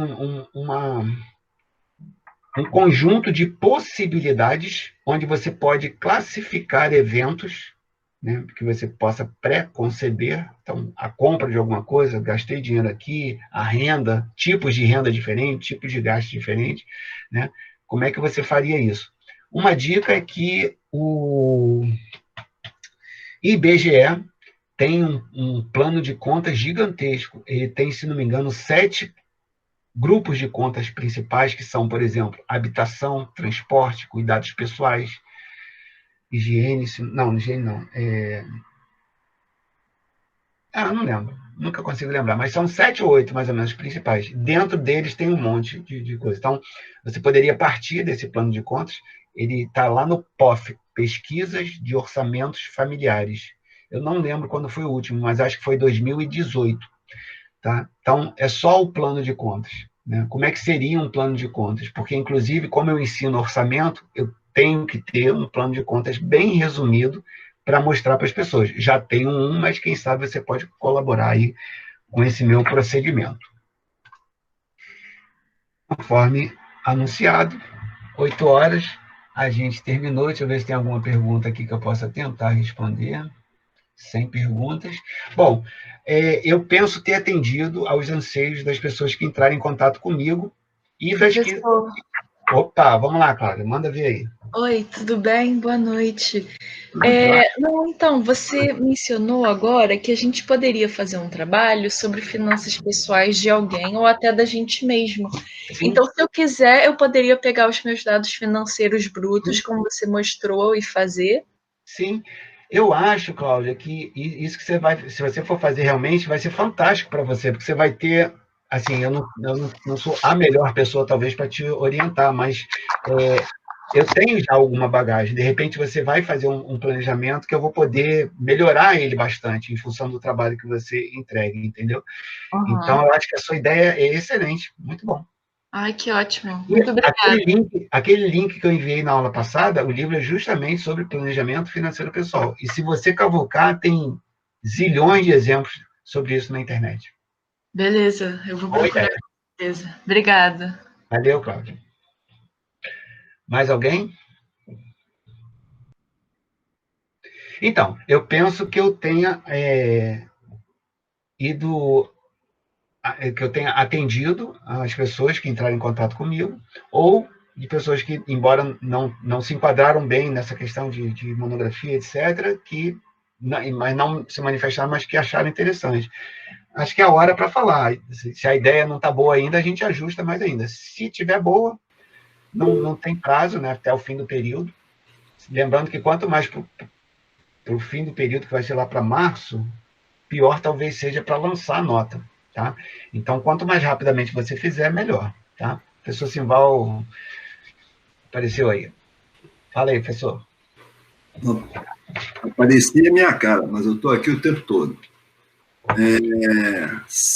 um conjunto de possibilidades onde você pode classificar eventos né, que você possa pré-conceber, então, a compra de alguma coisa, gastei dinheiro aqui, a renda, tipos de renda diferentes, tipos de gasto diferentes, né, como é que você faria isso? Uma dica é que o IBGE tem um plano de contas gigantesco, ele tem, se não me engano, 7 grupos de contas principais, que são, por exemplo, habitação, transporte, cuidados pessoais, higiene, não, higiene não, não lembro, nunca consigo lembrar, mas são 7 ou 8, mais ou menos, principais. Dentro deles tem um monte de coisa. Então, você poderia partir desse plano de contas, ele está lá no POF, Pesquisas de Orçamentos Familiares. Eu não lembro quando foi o último, mas acho que foi 2018. Tá? Então, é só o plano de contas. Né? Como é que seria um plano de contas? Porque, inclusive, como eu ensino orçamento, eu tenho que ter um plano de contas bem resumido para mostrar para as pessoas. Já tenho um, mas quem sabe você pode colaborar aí com esse meu procedimento. Conforme anunciado, 8 horas, a gente terminou. Deixa eu ver se tem alguma pergunta aqui que eu possa tentar responder. Sem perguntas. Bom, eu penso ter atendido aos anseios das pessoas que entraram em contato comigo e das que... Professor, Opa, vamos lá, Cláudia, manda ver aí. oi, tudo bem? Boa noite. Tudo jóia? Não, então, você mencionou agora que a gente poderia fazer um trabalho sobre finanças pessoais de alguém ou até da gente mesmo. Sim, Então, se eu quiser, eu poderia pegar os meus dados financeiros brutos, como você mostrou, e fazer. sim. Eu acho, Cláudia, que isso que você vai, se você for fazer realmente, vai ser fantástico para você, porque você vai ter, assim, eu não sou a melhor pessoa, talvez, para te orientar, mas eu tenho já alguma bagagem. De repente, você vai fazer um planejamento que eu vou poder melhorar ele bastante em função do trabalho que você entrega, entendeu? Então, Uhum. eu acho que a sua ideia é excelente, muito bom. Ai, que ótimo. E Muito obrigada. aquele link que eu enviei na aula passada, o livro é justamente sobre planejamento financeiro pessoal. E se você cavucar, tem zilhões de exemplos sobre isso na internet. Beleza, eu vou Boa procurar ideia. com certeza. Obrigada. Valeu, Cláudio. Mais alguém? Então, eu penso que eu tenha ido, que eu tenha atendido as pessoas que entraram em contato comigo, ou de pessoas que, embora não se enquadraram bem nessa questão de monografia, etc., mas não se manifestaram, mas que acharam interessante. Acho que é a hora para falar. Se a ideia não está boa ainda, a gente ajusta mais ainda. Se tiver boa, não tem prazo, né, até o fim do período. Lembrando que quanto mais para o fim do período, que vai ser lá para março, pior talvez seja para lançar a nota. Tá? Então, quanto mais rapidamente você fizer, melhor. Tá? O professor Simval apareceu aí. Fala aí, professor. Aparecia a minha cara, mas eu estou aqui o tempo todo.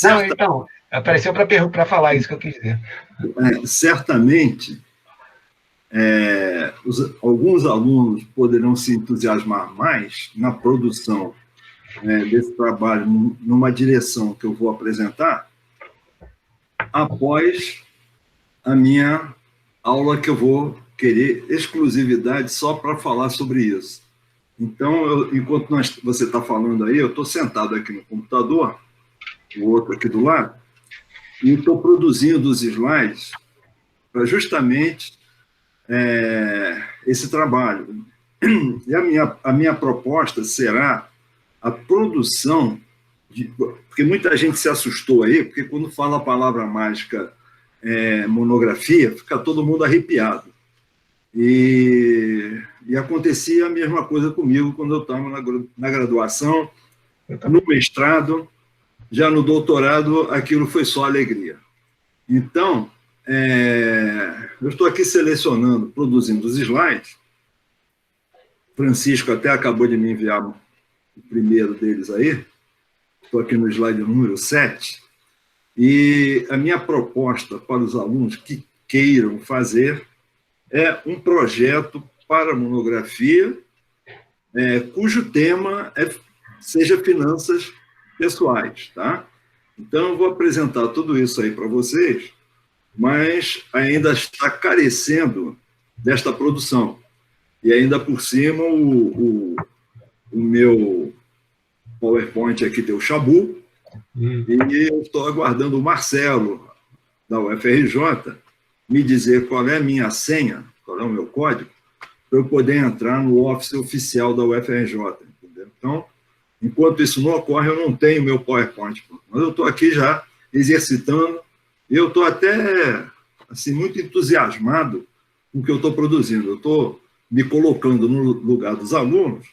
Não, então, apareceu para falar isso que eu quis dizer. Certamente, alguns alunos poderão se entusiasmar mais na produção desse trabalho numa direção que eu vou apresentar após a minha aula, que eu vou querer exclusividade só para falar sobre isso. Então, enquanto você está falando aí, eu estou sentado aqui no computador, o outro aqui do lado, e estou produzindo os slides para justamente esse trabalho. E a minha proposta será a produção porque muita gente se assustou aí, porque quando fala a palavra mágica monografia, fica todo mundo arrepiado. E acontecia a mesma coisa comigo quando eu estava na graduação, no mestrado, já no doutorado, aquilo foi só alegria. Então, eu estou aqui selecionando, produzindo os slides. Francisco até acabou de me enviar o primeiro deles aí. Estou aqui no slide número 7. E a minha proposta para os alunos que queiram fazer é um projeto para monografia, cujo tema seja finanças pessoais. Tá? Então, eu vou apresentar tudo isso aí para vocês, mas ainda está carecendo desta produção. E ainda por cima, o meu PowerPoint aqui deu chabu, e eu estou aguardando o Marcelo, da UFRJ, me dizer qual é a minha senha, qual é o meu código, para eu poder entrar no Office oficial da UFRJ. Entendeu? Então, enquanto isso não ocorre, eu não tenho meu PowerPoint. Mas eu estou aqui já exercitando, e eu estou até assim, muito entusiasmado com o que eu estou produzindo. Eu estou me colocando no lugar dos alunos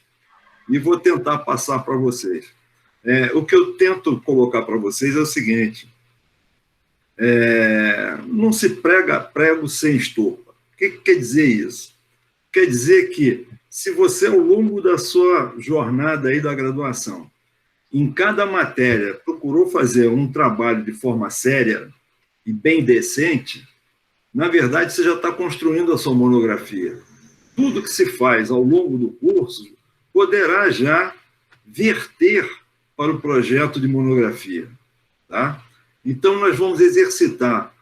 e vou tentar passar para vocês. O que eu tento colocar para vocês é o seguinte: não se prega prego sem estopa. O que quer dizer isso? Quer dizer que, se você, ao longo da sua jornada aí da graduação, em cada matéria procurou fazer um trabalho de forma séria e bem decente, na verdade, você já está construindo a sua monografia. Tudo que se faz ao longo do curso poderá já verter para o projeto de monografia. Tá? Então, nós vamos exercitar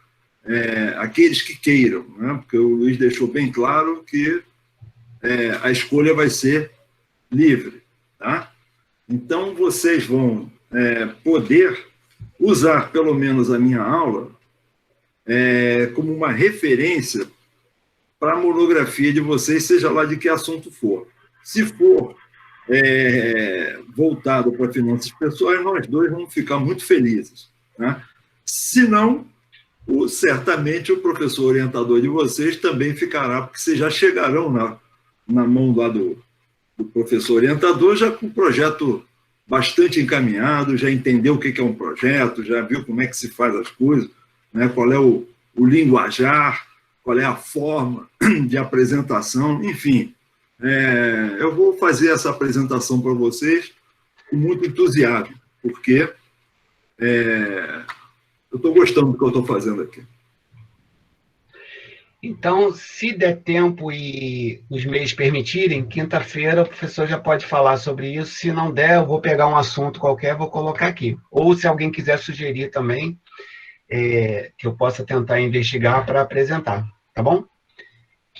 aqueles que queiram, né? Porque o Luiz deixou bem claro que a escolha vai ser livre. Tá? Então, vocês vão poder usar, pelo menos, a minha aula como uma referência para a monografia de vocês, seja lá de que assunto for. Se for voltado para finanças pessoais, nós dois vamos ficar muito felizes. Né? Se não, certamente o professor orientador de vocês também ficará, porque vocês já chegarão na mão lá do professor orientador, já com o projeto bastante encaminhado, já entendeu o que é um projeto, já viu como é que se faz as coisas, né? Qual é o linguajar, qual é a forma de apresentação, enfim. Eu vou fazer essa apresentação para vocês com muito entusiasmo, porque eu estou gostando do que eu estou fazendo aqui. Então, se der tempo e os meios permitirem, quinta-feira o professor já pode falar sobre isso. Se não der, eu vou pegar um assunto qualquer e vou colocar aqui. Ou se alguém quiser sugerir também, que eu possa tentar investigar para apresentar, tá bom?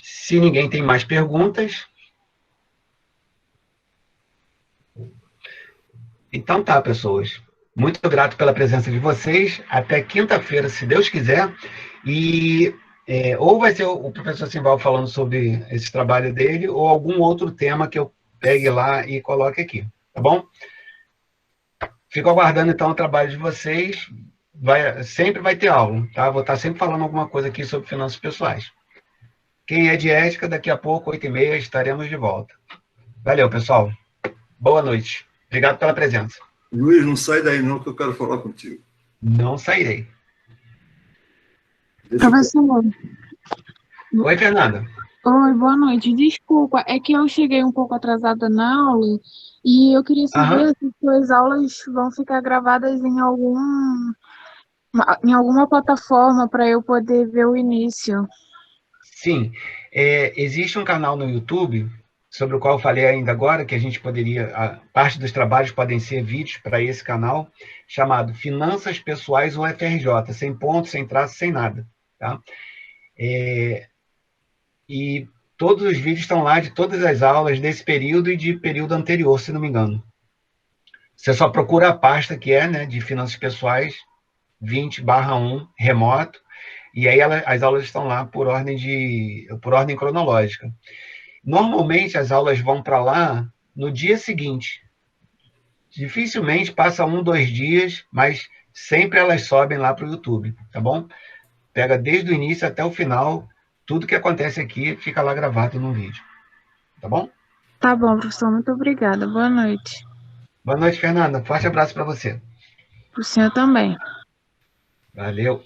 Se ninguém tem mais perguntas... Então tá, pessoas. Muito grato pela presença de vocês. Até quinta-feira, se Deus quiser. E ou vai ser o professor Simval falando sobre esse trabalho dele, ou algum outro tema que eu pegue lá e coloque aqui. Tá bom? Fico aguardando, então, o trabalho de vocês. Sempre vai ter aula, tá? Vou estar sempre falando alguma coisa aqui sobre finanças pessoais. Quem é de ética, daqui a pouco, 8h30, estaremos de volta. Valeu, pessoal. Boa noite. Obrigado pela presença. Luiz, não sai daí não, que eu quero falar contigo. Não sairei. Professor. Oi, Fernanda. Oi, boa noite. Desculpa, é que eu cheguei um pouco atrasada na aula e eu queria saber se as aulas vão ficar gravadas em alguma plataforma para eu poder ver o início. Sim. Existe um canal no YouTube, sobre o qual eu falei ainda agora, que a gente poderia... parte dos trabalhos podem ser vídeos para esse canal, chamado Finanças Pessoais UFRJ, sem ponto, sem traço, sem nada. Tá? E todos os vídeos estão lá de todas as aulas desse período e de período anterior, se não me engano. Você só procura a pasta que de Finanças Pessoais 20/1, remoto, e aí as aulas estão lá por ordem cronológica. Normalmente as aulas vão para lá no dia seguinte. Dificilmente passa 1, 2 dias, mas sempre elas sobem lá para o YouTube, tá bom? Pega desde o início até o final, tudo que acontece aqui fica lá gravado num vídeo, tá bom? Tá bom, professor, muito obrigada. Boa noite. Boa noite, Fernanda. Forte abraço para você. Para o senhor também. Valeu.